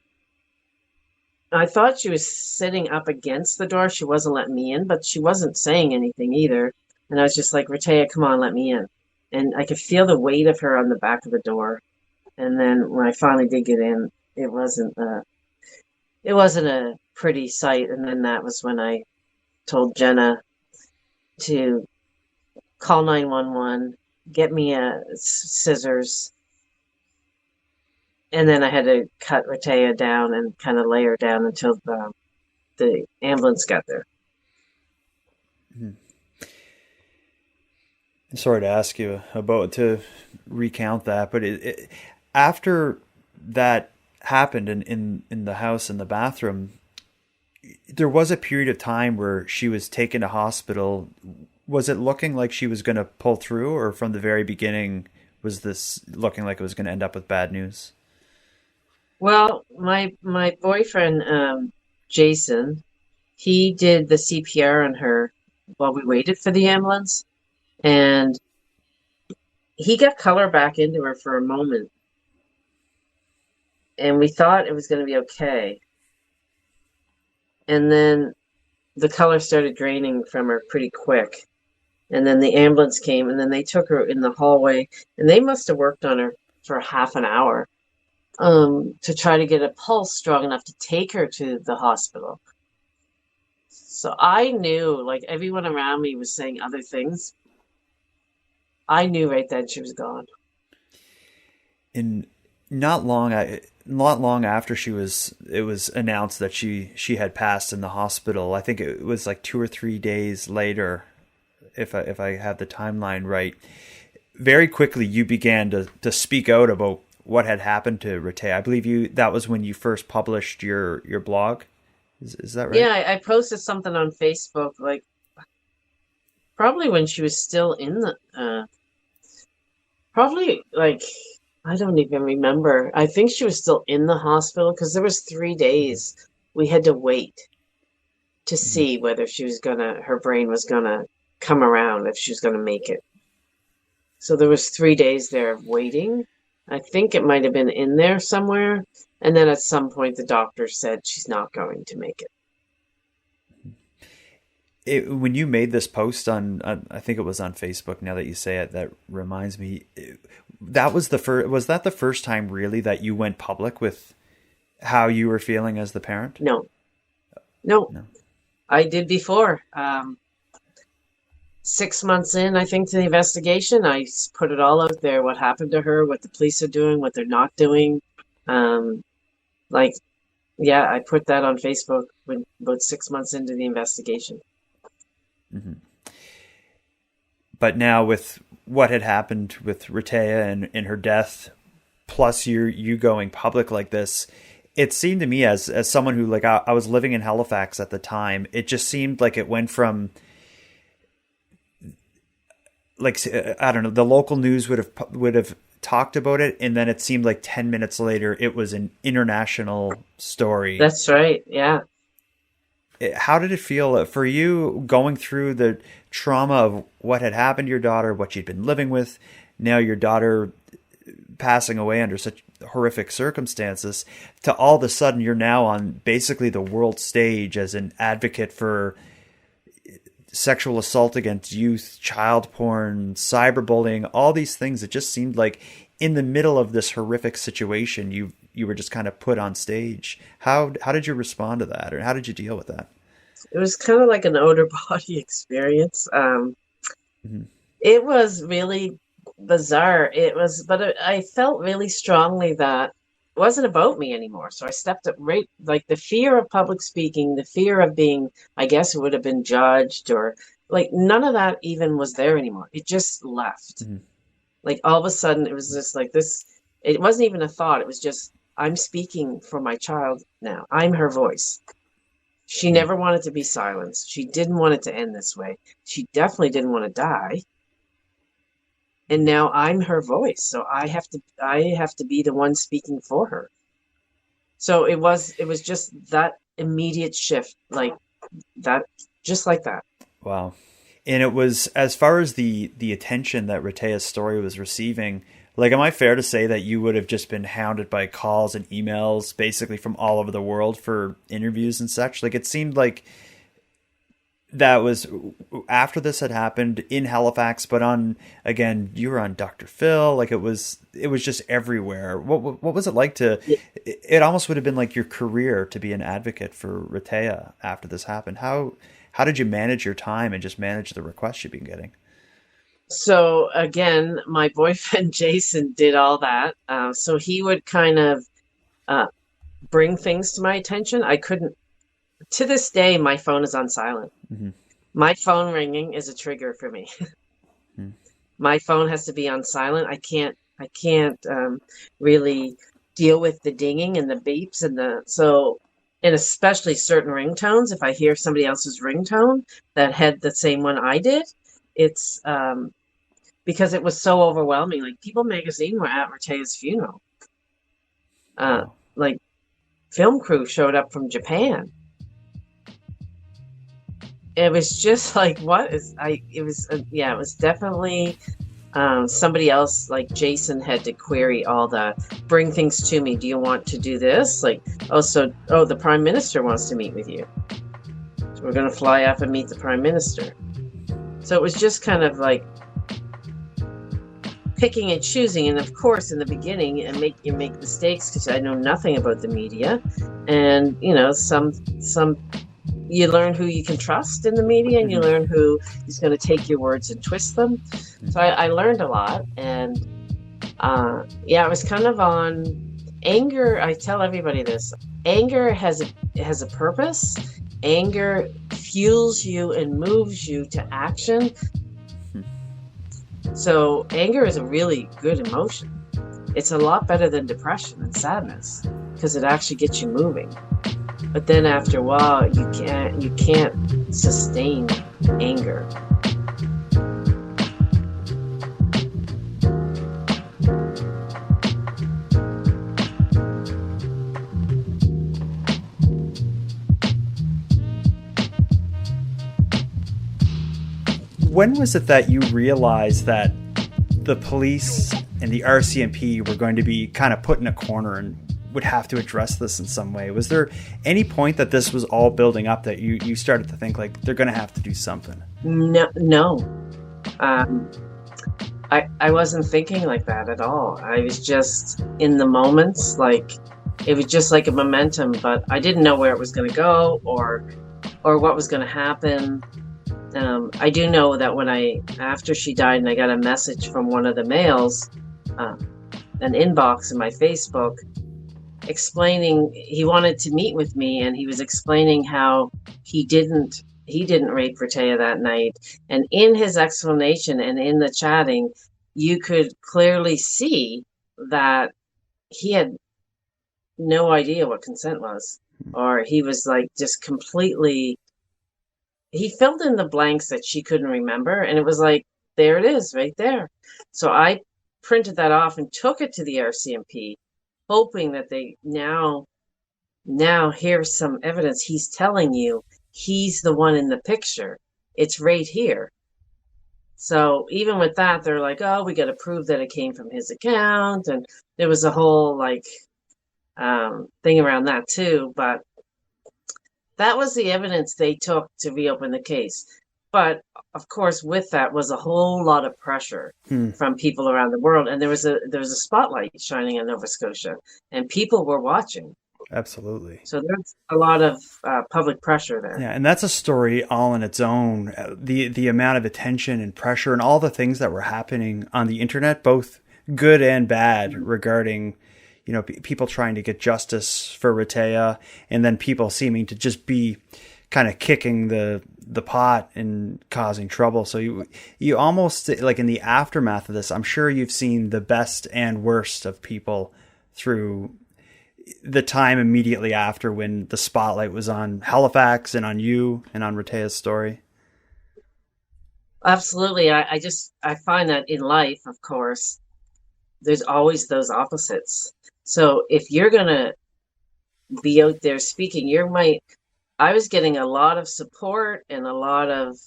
I thought she was sitting up against the door. She wasn't letting me in, but she wasn't saying anything either. And I was just like, "Rehteah, come on, let me in." And I could feel the weight of her on the back of the door. And then when I finally did get in, it wasn't a pretty sight. And then that was when I told Jenna to call 911, get me scissors, and then I had to cut Rehteah down and kind of lay her down until the ambulance got there. I'm sorry to ask you to recount that, but after that happened in the house, in the bathroom, there was a period of time where she was taken to hospital. Was it looking like she was going to pull through, or from the very beginning was this looking like it was going to end up with bad news? Well, my boyfriend, Jason, he did the CPR on her while we waited for the ambulance, and he got color back into her for a moment, and we thought it was going to be okay. And then the color started draining from her pretty quick. And then the ambulance came, and then they took her in the hallway, and they must have worked on her for half an hour to try to get a pulse strong enough to take her to the hospital. So I knew, like, everyone around me was saying other things. I knew right then she was gone. In not long after it was announced that she had passed in the hospital. I think it was like 2 or 3 days later, if I have the timeline right. Very quickly, you began to speak out about what had happened to Rehteah. I believe that was when you first published your blog. Is that right? Yeah, I posted something on Facebook, like probably when she was still in the probably like, I don't even remember. I think she was still in the hospital because there was 3 days we had to wait to see whether her brain was gonna come around, if she was gonna make it. So there was 3 days there of waiting. I think it might have been in there somewhere. And then at some point the doctor said she's not going to make it. When you made this post on, I think it was on Facebook, now that you say it, that reminds me, was that the first time really that you went public with how you were feeling as the parent? No. I did before. 6 months in, I think, to the investigation, I put it all out there, what happened to her, what the police are doing, what they're not doing. I put that on Facebook about 6 months into the investigation. Mm-hmm. But now with what had happened with Rehteah and her death, plus you going public like this, it seemed to me as someone who, like, I was living in Halifax at the time, it just seemed like it went from, like, I don't know, the local news would have talked about it, and then it seemed like 10 minutes later it was an international story. That's right. Yeah. How did it feel for you going through the trauma of what had happened to your daughter, what you'd been living with, now your daughter passing away under such horrific circumstances, to all of a sudden you're now on basically the world stage as an advocate for sexual assault against youth, child porn, cyberbullying, all these things? It just seemed like in the middle of this horrific situation, you were just kind of put on stage. How did you respond to that, or how did you deal with that? It was kind of like an outer body experience. It was really bizarre. I felt really strongly that it wasn't about me anymore. So I stepped up, right, like the fear of public speaking, the fear of being, I guess it would have been judged, or like none of that even was there anymore. It just left. Mm-hmm. Like all of a sudden it was just like this. It wasn't even a thought. It was just, I'm speaking for my child now. I'm her voice. She never wanted to be silenced. She didn't want it to end this way. She definitely didn't want to die. And now I'm her voice. So I have to be the one speaking for her. So it was just that immediate shift, like that, just like that. Wow. And it was, as far as the attention that Rehteah's story was receiving, like, am I fair to say that you would have just been hounded by calls and emails basically from all over the world for interviews and such? Like, it seemed like that was after this had happened in Halifax, but you were on Dr. Phil. Like it was just everywhere. What was it like it almost would have been like your career to be an advocate for Rehteah after this happened. How did you manage your time and just manage the requests you've been getting? So again, my boyfriend Jason did all that. So he would kind of bring things to my attention. I couldn't. To this day, my phone is on silent. Mm-hmm. My phone ringing is a trigger for me. Mm. My phone has to be on silent. I can't really deal with the dinging and the beeps and especially certain ringtones. If I hear somebody else's ringtone that had the same one I did, it's because it was so overwhelming. Like People Magazine were at Rehteah's funeral. Wow. Like film crew showed up from Japan. It was just like, it was definitely somebody else, like Jason had to query bring things to me. Do you want to do this? Like, the Prime Minister wants to meet with you. So we're going to fly up and meet the Prime Minister. So it was just kind of like picking and choosing. And of course, in the beginning, you make mistakes because I know nothing about the media. And, you learn who you can trust in the media, and you learn who is going to take your words and twist them. So I learned a lot, and it was kind of on anger. I tell everybody this: anger has a purpose. Anger fuels you and moves you to action. So anger is a really good emotion. It's a lot better than depression and sadness because it actually gets you moving. But then after a while, you can't sustain anger. When was it that you realized that the police and the RCMP were going to be kind of put in a corner and would have to address this in some way? Was there any point that this was all building up that you started to think like they're going to have to do something? No. I wasn't thinking like that at all. I was just in the moments, like it was just like a momentum, but I didn't know where it was going to go or what was going to happen. I do know that after she died and I got a message from one of the males, an inbox in my Facebook, explaining he wanted to meet with me, and he was explaining how he didn't rape Rehteah that night. And in his explanation and in the chatting, you could clearly see that he had no idea what consent was, or he was like just completely, he filled in the blanks that she couldn't remember, and it was like, there it is right there. So I printed that off and took it to the RCMP, hoping that they now here's some evidence. He's telling you he's the one in the picture. It's right here. So even with that, they're like, oh, we got to prove that it came from his account. And there was a whole thing around that too. But that was the evidence they took to reopen the case. But of course, with that was a whole lot of pressure from people around the world, and there was a spotlight shining on Nova Scotia, and people were watching. Absolutely. So there's a lot of public pressure there. Yeah, and that's a story all in its own. The amount of attention and pressure and all the things that were happening on the internet, both good and bad, regarding people trying to get justice for Rehteah, and then people seeming to just be kind of kicking the pot and causing trouble. So you almost, like in the aftermath of this, I'm sure you've seen the best and worst of people through the time immediately after, when the spotlight was on Halifax and on you and on Rehteah's story. Absolutely. I find that in life, of course, there's always those opposites. So if you're going to be out there speaking, I was getting a lot of support and a lot of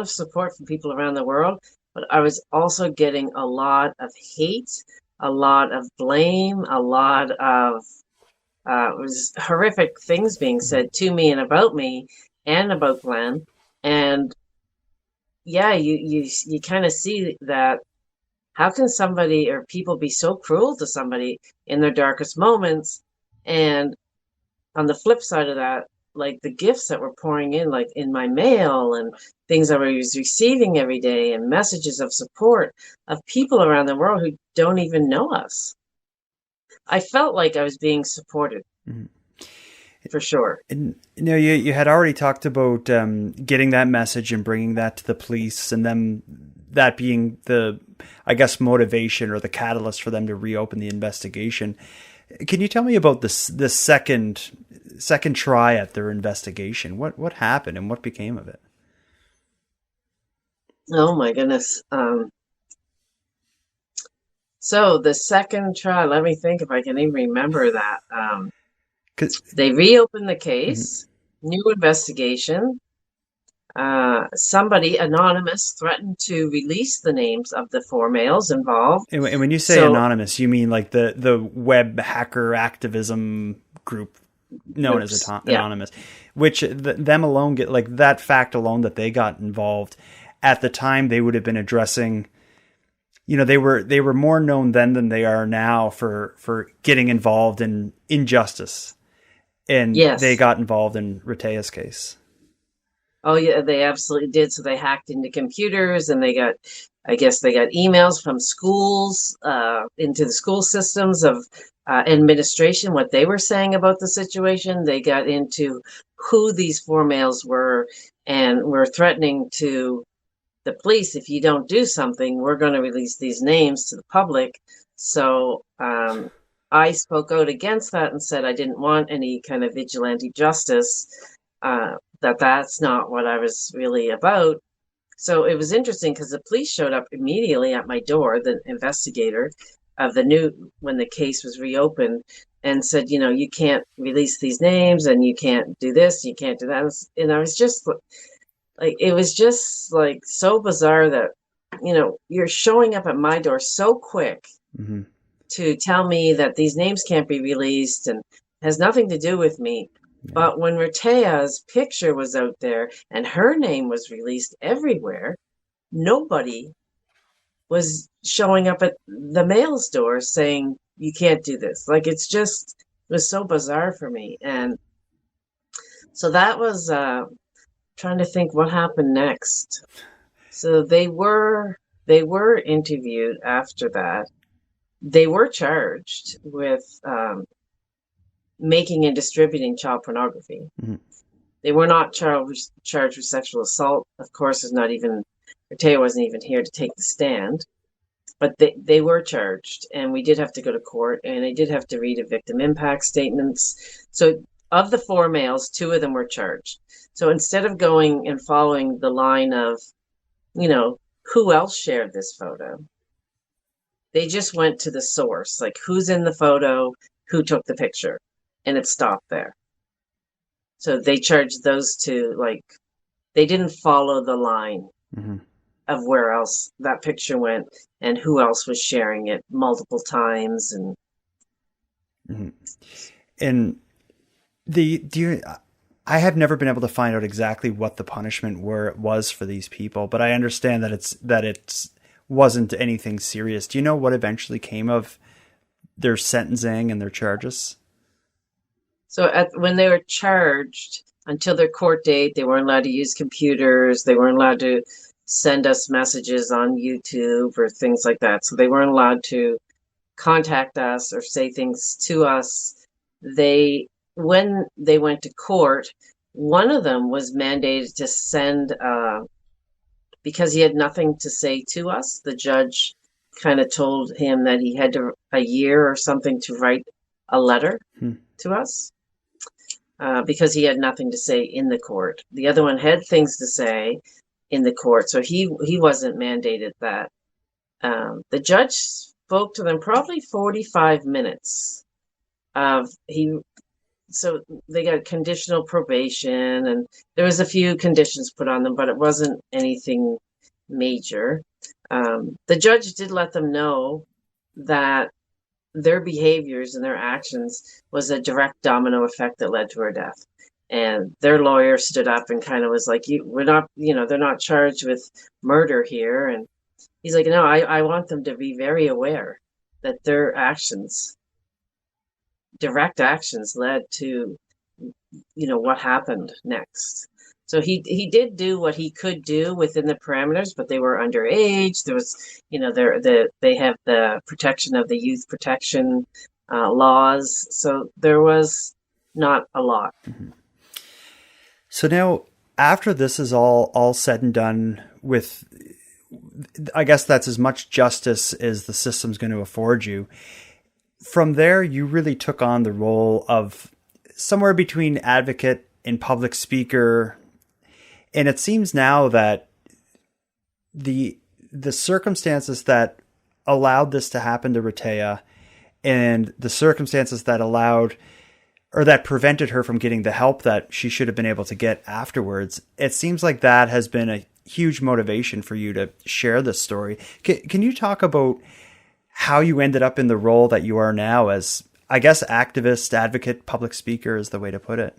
support from people around the world, but I was also getting a lot of hate, a lot of blame, a lot of It was horrific things being said to me and about Glenn. And yeah, you kind of see that. How can somebody or people be so cruel to somebody in their darkest moments? And on the flip side of that, like the gifts that were pouring in, like in my mail and things I was receiving every day and messages of support of people around the world who don't even know us. I felt like I was being supported. Mm-hmm. For sure. And you had already talked about getting that message and bringing that to the police, and then that being the, I guess, motivation or the catalyst for them to reopen the investigation. Can you tell me about this second try at their investigation? What happened and what became of it? Oh my goodness. So the second try, let me think if I can even remember that. They reopened the case, new investigation. Somebody anonymous threatened to release the names of the 4 males involved. And when you say anonymous, you mean like the web hacker activism group known as anonymous, which them alone get, like, that fact alone that they got involved at the time, they would have been addressing. They were more known then than they are now for getting involved in injustice. And they got involved in Rehteah's case. Oh yeah, they absolutely did. So they hacked into computers, and they got emails from schools into the school systems of administration, what they were saying about the situation. They got into who these 4 males were, and were threatening to the police, if you don't do something, we're going to release these names to the public. So I spoke out against that and said I didn't want any kind of vigilante justice, that's not what I was really about. So it was interesting because the police showed up immediately at my door, the investigator of when the case was reopened, and said, you can't release these names, and you can't do this, you can't do that. And I was just like, it was just like so bizarre that, you're showing up at my door so quick to tell me that these names can't be released and has nothing to do with me. Yeah. But when Rehteah's picture was out there and her name was released everywhere, nobody was showing up at the mail's door saying, you can't do this. Like, it was so bizarre for me. And so that was trying to think what happened next. So they were interviewed after that. They were charged with making and distributing child pornography. Mm-hmm. They were not charged with sexual assault. Of course, Rehteah wasn't even here to take the stand, but they were charged, and we did have to go to court, and they did have to read a victim impact statements. So of the 4 males, 2 of them were charged. So instead of going and following the line of, who else shared this photo, they just went to the source, like who's in the photo, who took the picture, and it stopped there. So they charged those 2, like, they didn't follow the line of where else that picture went and who else was sharing it multiple times. And I have never been able to find out exactly what the punishment was for these people, but I understand that it wasn't anything serious. Do you know what eventually came of their sentencing and their charges? So when they were charged, until their court date, they weren't allowed to use computers. They weren't allowed to send us messages on YouTube or things like that. So they weren't allowed to contact us or say things to us. When they went to court, one of them was mandated to send, because he had nothing to say to us, the judge kind of told him that he had a year or something to write a letter to us, because he had nothing to say in the court. The other one had things to say in the court, so he wasn't mandated that. The judge spoke to them probably 45 minutes. So they got conditional probation, and there was a few conditions put on them, but it wasn't anything major. The judge did let them know that their behaviors and their actions was a direct domino effect that led to her death. And their lawyer stood up and kind of was like, we're not, they're not charged with murder here. And he's like, no, I want them to be very aware that their actions, direct actions, led to, what happened next. So he did do what he could do within the parameters, but they were underage. There was, they have the protection of the youth protection laws. So there was not a lot. Mm-hmm. So now, after this is all said and done with, I guess that's as much justice as the system's going to afford you. From there, you really took on the role of somewhere between advocate and public speaker. And it seems now that the circumstances that allowed this to happen to Rehteah and the circumstances that allowed or that prevented her from getting the help that she should have been able to get afterwards, it seems like that has been a huge motivation for you to share this story. Can you talk about how you ended up in the role that you are now as, I guess, activist, advocate, public speaker is the way to put it?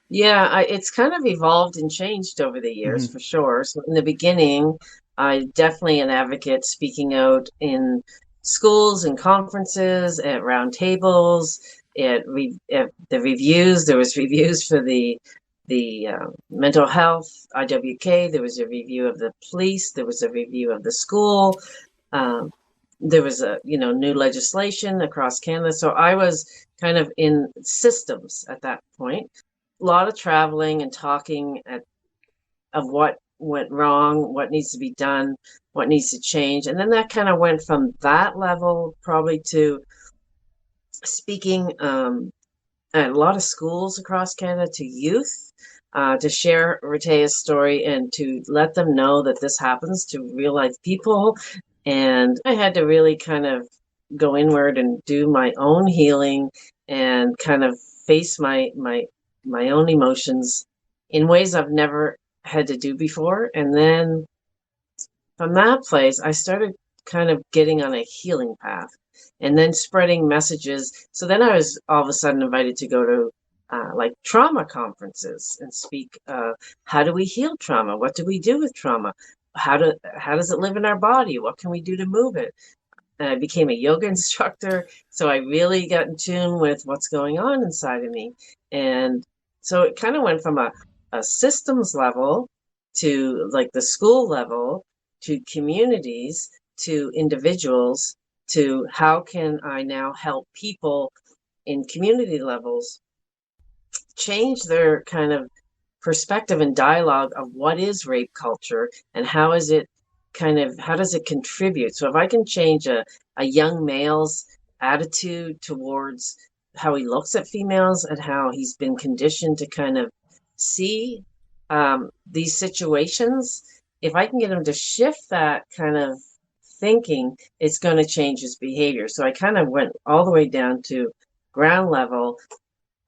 Yeah, it's kind of evolved and changed over the years, for sure. So in the beginning, I definitely an advocate speaking out in schools and conferences, at round tables, at the reviews. There was reviews for the mental health, IWK. There was a review of the police. There was a review of the school. There was new legislation across Canada. So I was kind of in systems at that point. A lot of traveling and talking of what went wrong, what needs to be done, what needs to change. And then that kind of went from that level probably to speaking at a lot of schools across Canada to youth, to share Rehteah's story and to let them know that this happens to real life people. And I had to really kind of go inward and do my own healing and kind of face my own emotions in ways I've never had to do before. And then from that place, I started kind of getting on a healing path and then spreading messages. So then I was all of a sudden invited to go to like trauma conferences and speak. How do we heal trauma? What do we do with trauma? How does it live in our body? What can we do to move it? And I became a yoga instructor. So I really got in tune with what's going on inside of me. And so it kind of went from a systems level to like the school level to communities to individuals to how can I now help people in community levels change their kind of perspective and dialogue of what is rape culture and how does it contribute? So if I can change a young male's attitude towards how he looks at females and how he's been conditioned to kind of see these situations, if I can get him to shift that kind of thinking, it's going to change his behavior. So I kind of went all the way down to ground level.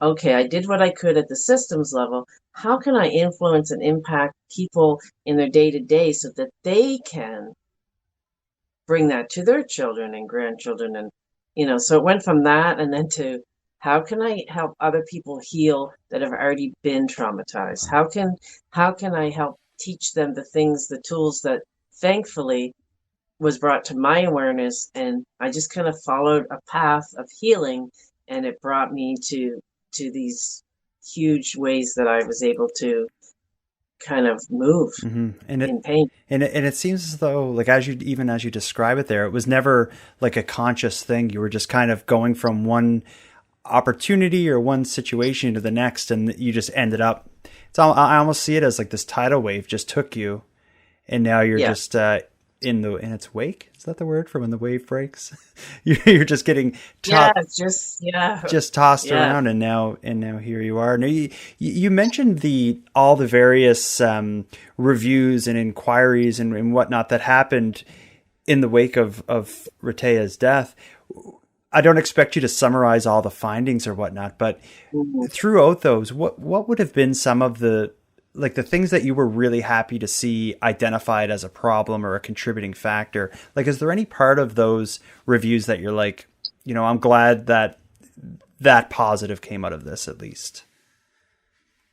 Okay, I did what I could at the systems level. How can I influence and impact people in their day-to-day so that they can bring that to their children and grandchildren? And, so it went from that and then to how can I help other people heal that have already been traumatized? How can I help teach them the things, the tools that thankfully was brought to my awareness? And I just kind of followed a path of healing, and it brought me to these huge ways that I was able to kind of move in pain. And it seems as though, like, as you describe it there, it was never like a conscious thing. You were just kind of going from one opportunity or one situation to the next, and you just ended up, I almost see it as like this tidal wave just took you, and now you're just in its wake. Is that the word for when the wave breaks? You're just getting just tossed around, and now here you are. Now you mentioned all the various reviews and inquiries and whatnot that happened in the wake of Rehteah's death. I don't expect you to summarize all the findings or whatnot, but throughout those, what would have been some of the like the things that you were really happy to see identified as a problem or a contributing factor, like, is there any part of those reviews that you're like, I'm glad that positive came out of this at least?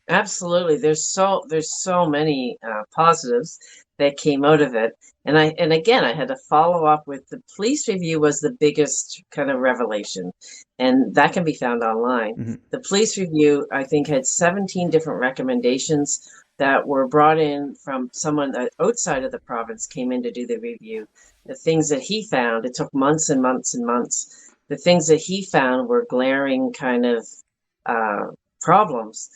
Absolutely. There's so many positives that came out of it. And again, I had to follow up with the police review was the biggest kind of revelation. And that can be found online. Mm-hmm. The police review, I think, had 17 different recommendations that were brought in from someone outside of the province came in to do the review. The things that he found, it took months and months and months. The things that he found were glaring kind of problems.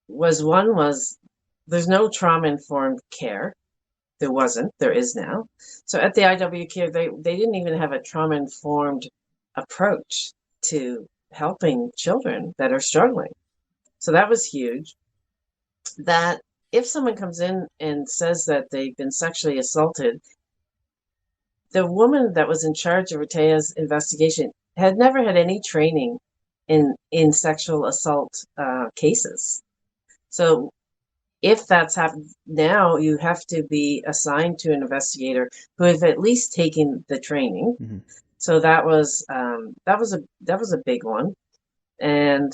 One was there's no trauma-informed care. There wasn't. There is now. So at the IWK, they didn't even have a trauma-informed approach to helping children that are struggling. So that was huge. That if someone comes in and says that they've been sexually assaulted, the woman that was in charge of Rehteah's investigation had never had any training in sexual assault cases. So if that's happened now, you have to be assigned to an investigator who have at least taken the training. Mm-hmm. So that was a big one, and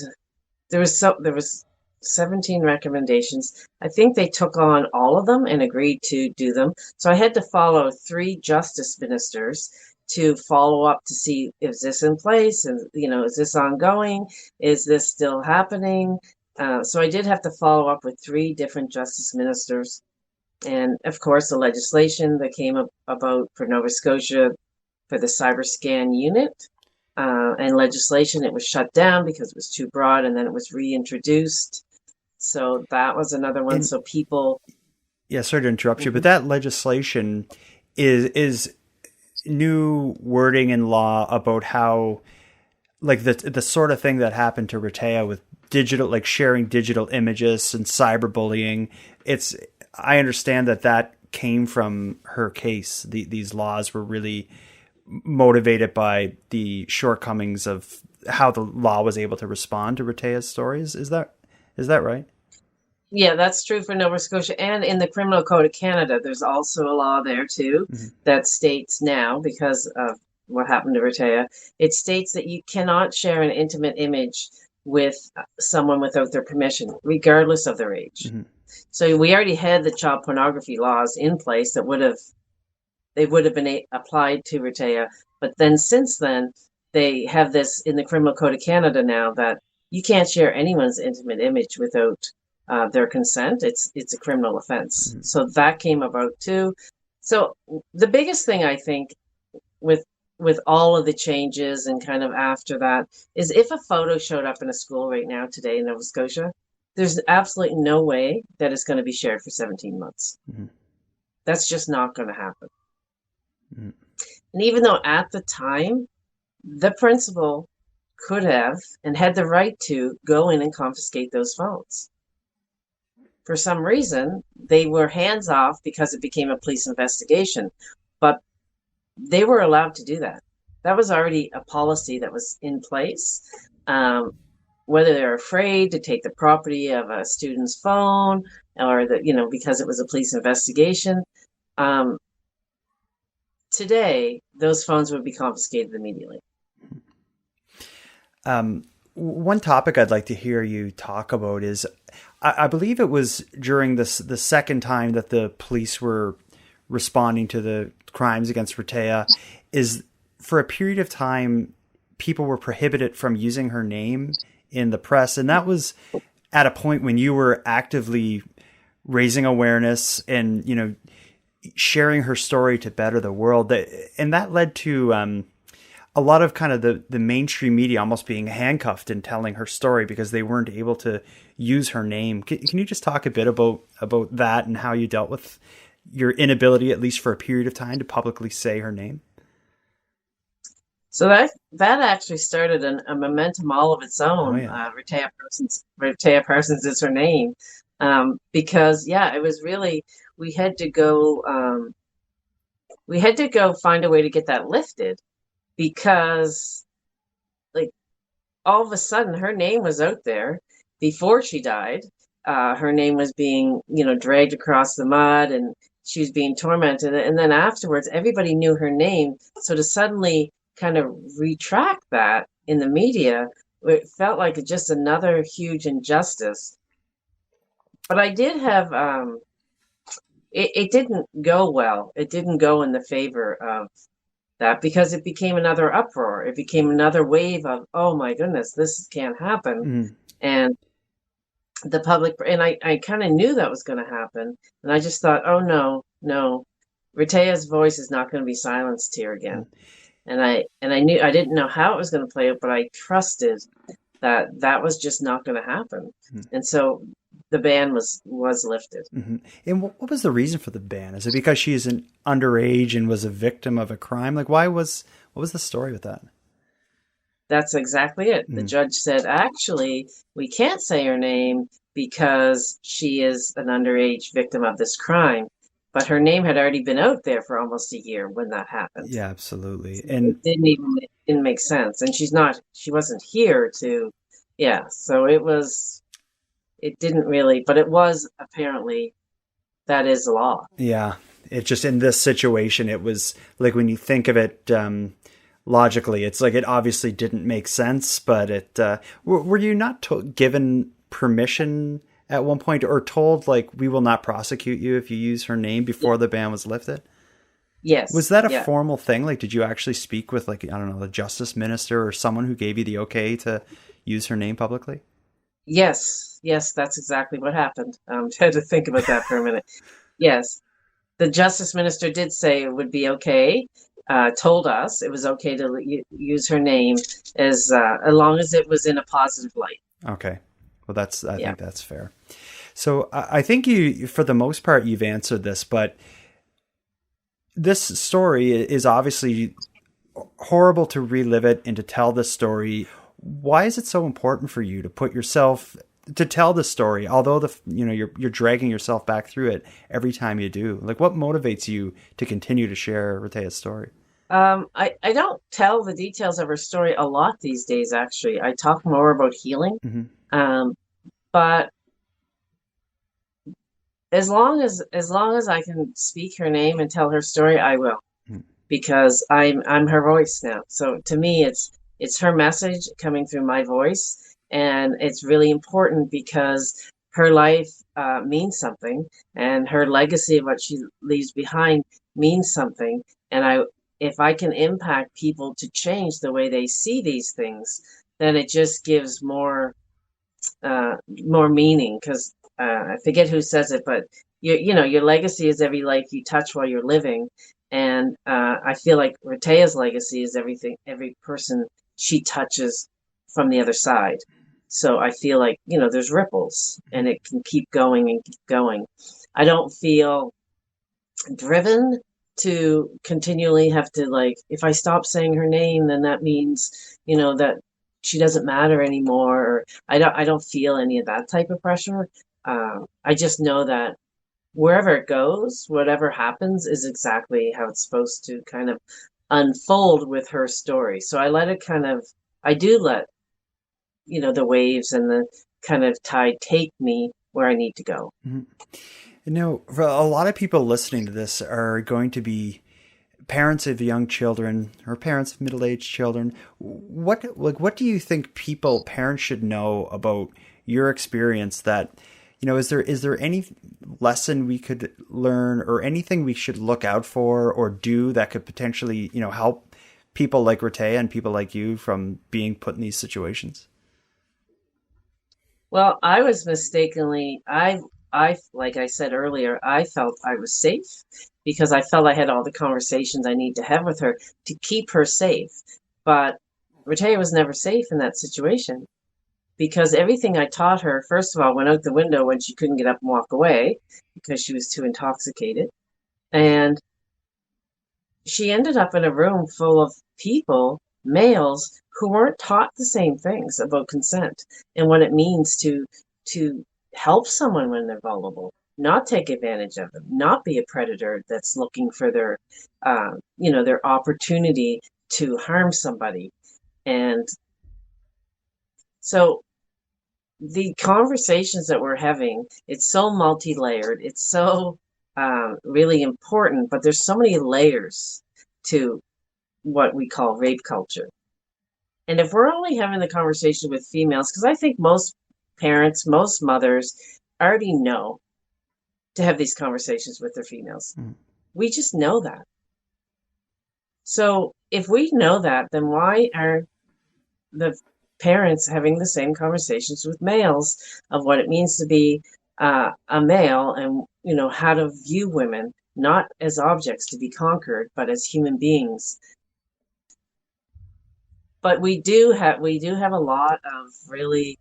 there was 17 recommendations. I think they took on all of them and agreed to do them. So I had to follow 3 justice ministers to follow up to see, is this in place, and is this ongoing, is this still happening? So I did have to follow up with 3 different justice ministers. And of course, the legislation that came about for Nova Scotia for the cyber scan unit and legislation, it was shut down because it was too broad, and then it was reintroduced. So that was another one. So people... Yeah, sorry to interrupt you, but that legislation is new wording in law about how, like, the sort of thing that happened to Rehteah with digital, like sharing digital images and cyberbullying. I understand that came from her case. These laws were really motivated by the shortcomings of how the law was able to respond to Rehteah's stories. Is that right? Yeah, that's true for Nova Scotia. And in the Criminal Code of Canada, there's also a law there too that states now, because of what happened to Rehteah, it states that you cannot share an intimate image with someone without their permission, regardless of their age. Mm-hmm. So we already had the child pornography laws in place that would have been applied to Rehteah. But then since then, they have this in the Criminal Code of Canada now that you can't share anyone's intimate image without their consent. It's a criminal offense. Mm-hmm. So that came about too. So the biggest thing, I think, with all of the changes and kind of after that is if a photo showed up in a school right now today in Nova Scotia, there's absolutely no way that it's going to be shared for 17 months. Mm-hmm. That's just not going to happen. Mm-hmm. And even though at the time, the principal could have and had the right to go in and confiscate those phones. For some reason, they were hands off because it became a police investigation. But they were allowed to do that. That was already a policy that was in place. Whether they're afraid to take the property of a student's phone or because it was a police investigation. Today, those phones would be confiscated immediately. One topic I'd like to hear you talk about is, I believe it was during the second time that the police were responding to the crimes against Rehteah, is for a period of time, people were prohibited from using her name in the press. And that was at a point when you were actively raising awareness and, sharing her story to better the world. And that led to a lot of kind of the mainstream media almost being handcuffed in telling her story because they weren't able to use her name. Can you just talk a bit about that and how you dealt with your inability, at least for a period of time, to publicly say her name? So that actually started a momentum all of its own. Oh, yeah. Rehteah Parsons is her name, because it was really we had to go find a way to get that lifted, because all of a sudden her name was out there before she died. her name was being, dragged across the mud, and she was being tormented. And then afterwards, everybody knew her name. So to suddenly kind of retract that in the media, it felt like just another huge injustice. But I did have, it didn't go well. It didn't go in the favor of that, because it became another uproar. It became another wave of, oh my goodness, this can't happen. Mm. And the public, and I kind of knew that was going to happen. And I just thought, oh no, Rehteah's voice is not going to be silenced here again. And I knew, I didn't know how it was going to play out, but I trusted that was just not going to happen. And so the ban was lifted. Mm-hmm. And what was the reason for the ban? Is it because she's an underage and was a victim of a crime? Like, what was the story with that? That's exactly it. The judge said, actually, we can't say her name because she is an underage victim of this crime. But her name had already been out there for almost a year when that happened. Yeah, absolutely. And it didn't make sense. And she wasn't here to, so it didn't really, but it was apparently, that is the law. Yeah. It just, in this situation, it was like, when you think of it logically, it's like, it obviously didn't make sense, but it, were you not given permission at one point, or told, like, we will not prosecute you if you use her name, before the ban was lifted? Yes. Was that a formal thing? Like, did you actually speak with, like, I don't know, the justice minister or someone who gave you the okay to use her name publicly? Yes, that's exactly what happened. I had to think about that for a minute. Yes. The justice minister did say it would be okay, told us it was okay to use her name as long as it was in a positive light. Okay. Well, I think that's fair. So I think you, for the most part, you've answered this, but this story is obviously horrible to relive it and to tell this story. Why is it so important for you to put yourself to tell the story, although you're dragging yourself back through it every time you do? Like, what motivates you to continue to share Rehteah's story? I don't tell the details of her story a lot these days. Actually, I talk more about healing. Mm-hmm. But as long as I can speak her name and tell her story, I will, because I'm her voice now. So to me, it's her message coming through my voice, and it's really important because her life means something, and her legacy of what she leaves behind means something. And if I can impact people to change the way they see these things, then it just gives more meaning. Because I forget who says it, but your legacy is every life you touch while you're living. And I feel like Rehteah's legacy is every person she touches from the other side. So I feel like, there's ripples, and it can keep going and keep going. I don't feel driven to continually have to, like, if I stop saying her name, then that means, that she doesn't matter anymore. Or I don't feel any of that type of pressure. I just know that wherever it goes, whatever happens is exactly how it's supposed to kind of unfold with her story. So I let the waves and the kind of tide take me where I need to go. Mm-hmm. For a lot of people listening to this are going to be parents of young children or parents of middle-aged children. What do you think parents should know about your experience that, is there any lesson we could learn or anything we should look out for or do that could potentially, help people like Rehteah and people like you from being put in these situations? Well, I was mistakenly, like I said earlier, I felt I was safe because I felt I had all the conversations I need to have with her to keep her safe. But Rehteah was never safe in that situation, because everything I taught her, first of all, went out the window when she couldn't get up and walk away because she was too intoxicated. And she ended up in a room full of people, males, who weren't taught the same things about consent and what it means to help someone when they're vulnerable, not take advantage of them, not be a predator that's looking for their opportunity to harm somebody. And so the conversations that we're having, it's so multi-layered. It's so really important, but there's so many layers to what we call rape culture. And if we're only having the conversation with females, because I think most parents, most mothers already know to have these conversations with their females. We just know that. So if we know that, then why are the parents having the same conversations with males of what it means to be a male, and how to view women, not as objects to be conquered, but as human beings? But we do have a lot of really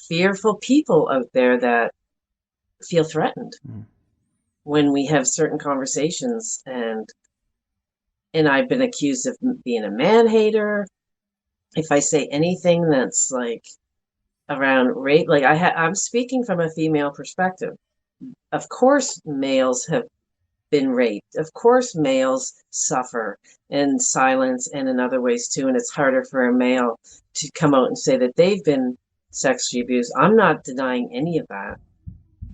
fearful people out there that feel threatened when we have certain conversations, and I've been accused of being a man hater if I say anything that's like around rape. Like I'm speaking from a female perspective. Of course males have been raped. Of course males suffer in silence and in other ways too, and it's harder for a male to come out and say that they've been sexually abused. I'm not denying any of that,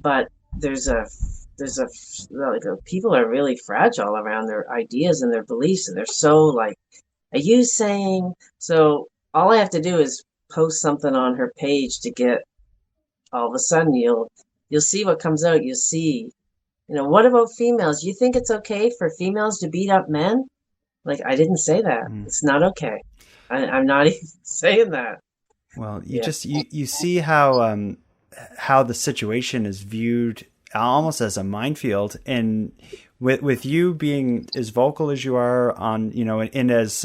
but people are really fragile around their ideas and their beliefs, and they're so like, are you saying? So all I have to do is post something on her page to get, all of a sudden you'll see what comes out. You'll see, what about females? You think it's okay for females to beat up men? Like, I didn't say that. It's not okay. I'm not even saying that. Well, you see how the situation is viewed almost as a minefield, and with you being as vocal as you are on, and as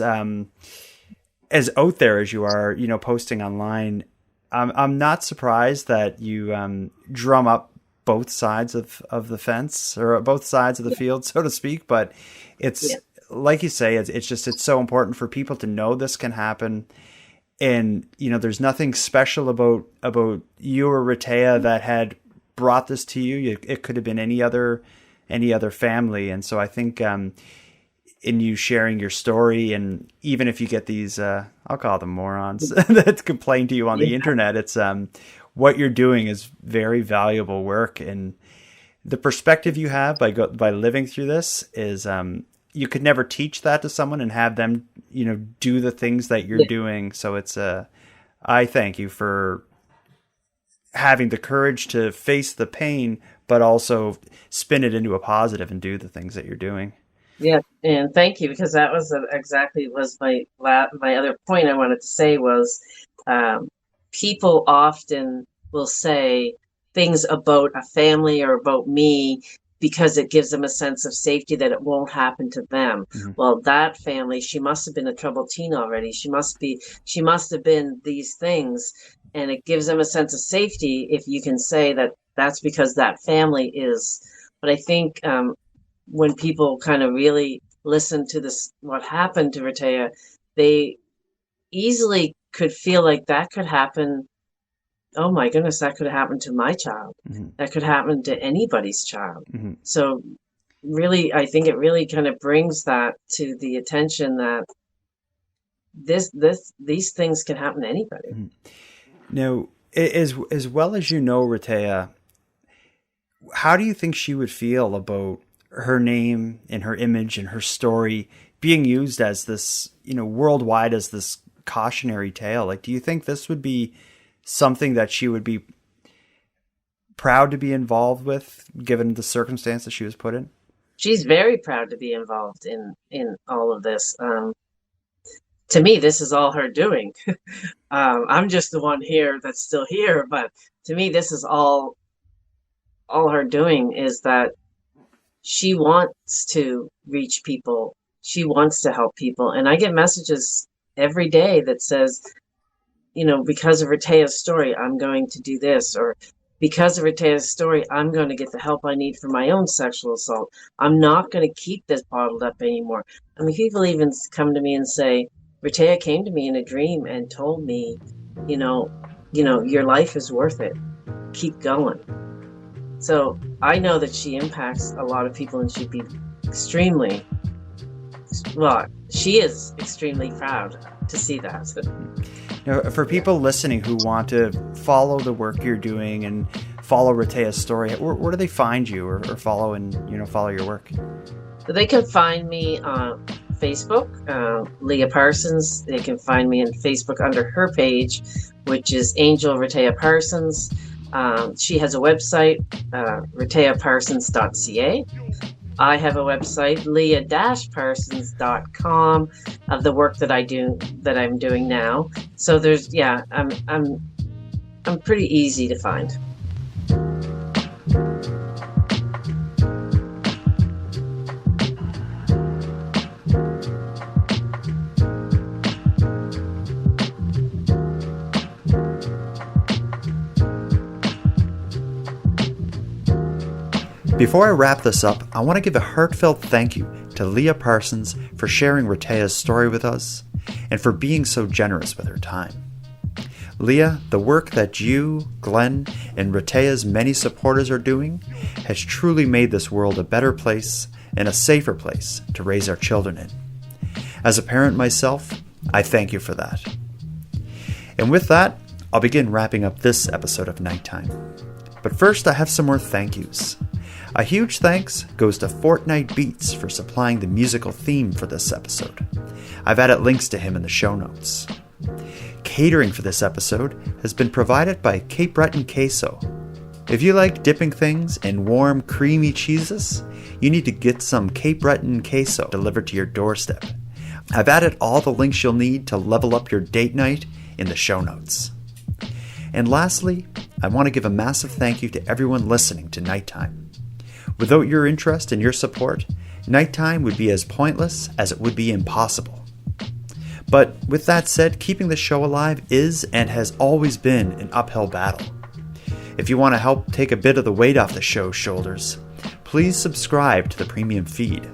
out there as you are, posting online, I'm not surprised that you drum up both sides of the fence, or both sides of the field, so to speak. But it's like you say, it's so important for people to know this can happen. And, there's nothing special about you or Rehteah that had brought this to you. It could have been any other family. And so I think in you sharing your story, and even if you get these, I'll call them morons that complain to you on the internet, it's what you're doing is very valuable work. And the perspective you have by living through this is you could never teach that to someone and have them, do the things that you're doing. So it's I thank you for having the courage to face the pain, but also spin it into a positive and do the things that you're doing. Yeah, and thank you, because that was my other point I wanted to say was, people often will say things about a family or about me because it gives them a sense of safety that it won't happen to them. Well, that family, she must have been a troubled teen already. She must have been these things. And it gives them a sense of safety if you can say that that's because that family is. But I think when people kind of really listen to this, what happened to Rehteah, they easily could feel like that could happen. Oh my goodness, that could happen to my child. That could happen to anybody's child. So really, I think it really kind of brings that to the attention that these things can happen to anybody. Now, as well as Rehteah, how do you think she would feel about her name and her image and her story being used as this, worldwide as this cautionary tale? Like, do you think this would be something that she would be proud to be involved with, given the circumstance that she was put in? She's very proud to be involved in all of this. To me, this is all her doing. I'm just the one here that's still here, but to me, this is all her doing, is that she wants to reach people. She wants to help people. And I get messages every day that says, because of Rehteah's story, I'm going to do this, or because of Rehteah's story, I'm going to get the help I need for my own sexual assault. I'm not going to keep this bottled up anymore. I mean, people even come to me and say, Rehteah came to me in a dream and told me, your life is worth it. Keep going. So I know that she impacts a lot of people, and she'd be she is extremely proud to see that. For people listening who want to follow the work you're doing and follow Rehteah's story, where do they find you or follow follow your work? They can find me on Facebook, Leah Parsons. They can find me on Facebook under her page, which is Angel Rehtaeh Parsons. She has a website, rehteahparsons.ca. I have a website, leah-parsons.com, of the work that I'm doing now. So I'm pretty easy to find. Before I wrap this up, I want to give a heartfelt thank you to Leah Parsons for sharing Rehteah's story with us and for being so generous with her time. Leah, the work that you, Glenn, and Rehteah's many supporters are doing has truly made this world a better place and a safer place to raise our children in. As a parent myself, I thank you for that. And with that, I'll begin wrapping up this episode of Nighttime. But first, I have some more thank yous. A huge thanks goes to Fortnite Beats for supplying the musical theme for this episode. I've added links to him in the show notes. Catering for this episode has been provided by Cape Breton Queso. If you like dipping things in warm, creamy cheeses, you need to get some Cape Breton Queso delivered to your doorstep. I've added all the links you'll need to level up your date night in the show notes. And lastly, I want to give a massive thank you to everyone listening to Nighttime. Without your interest and your support, Nighttime would be as pointless as it would be impossible. But with that said, keeping the show alive is and has always been an uphill battle. If you want to help take a bit of the weight off the show's shoulders, please subscribe to the premium feed.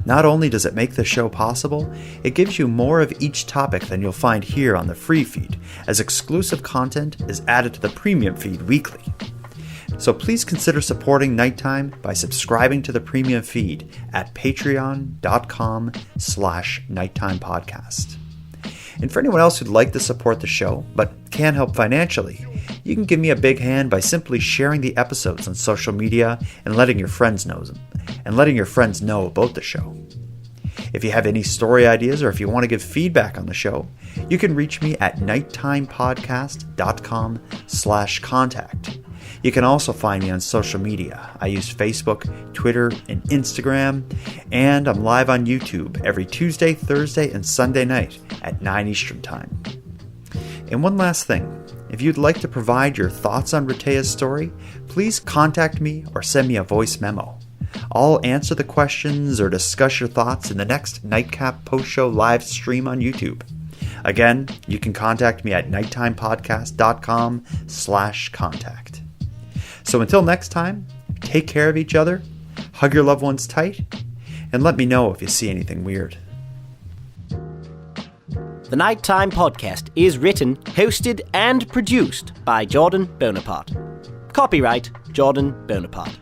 Not only does it make the show possible, it gives you more of each topic than you'll find here on the free feed, as exclusive content is added to the premium feed weekly. So please consider supporting Nighttime by subscribing to the premium feed at patreon.com/nighttimepodcast. And for anyone else who'd like to support the show but can't help financially, you can give me a big hand by simply sharing the episodes on social media and letting your friends know about the show. If you have any story ideas or if you want to give feedback on the show, you can reach me at nighttimepodcast.com/contact. You can also find me on social media. I use Facebook, Twitter, and Instagram, and I'm live on YouTube every Tuesday, Thursday, and Sunday night at 9 Eastern Time. And one last thing, if you'd like to provide your thoughts on Rehteah's story, please contact me or send me a voice memo. I'll answer the questions or discuss your thoughts in the next Nightcap post-show live stream on YouTube. Again, you can contact me at nighttimepodcast.com/contact. So until next time, take care of each other, hug your loved ones tight, and let me know if you see anything weird. The Nighttime Podcast is written, hosted, and produced by Jordan Bonaparte. Copyright Jordan Bonaparte.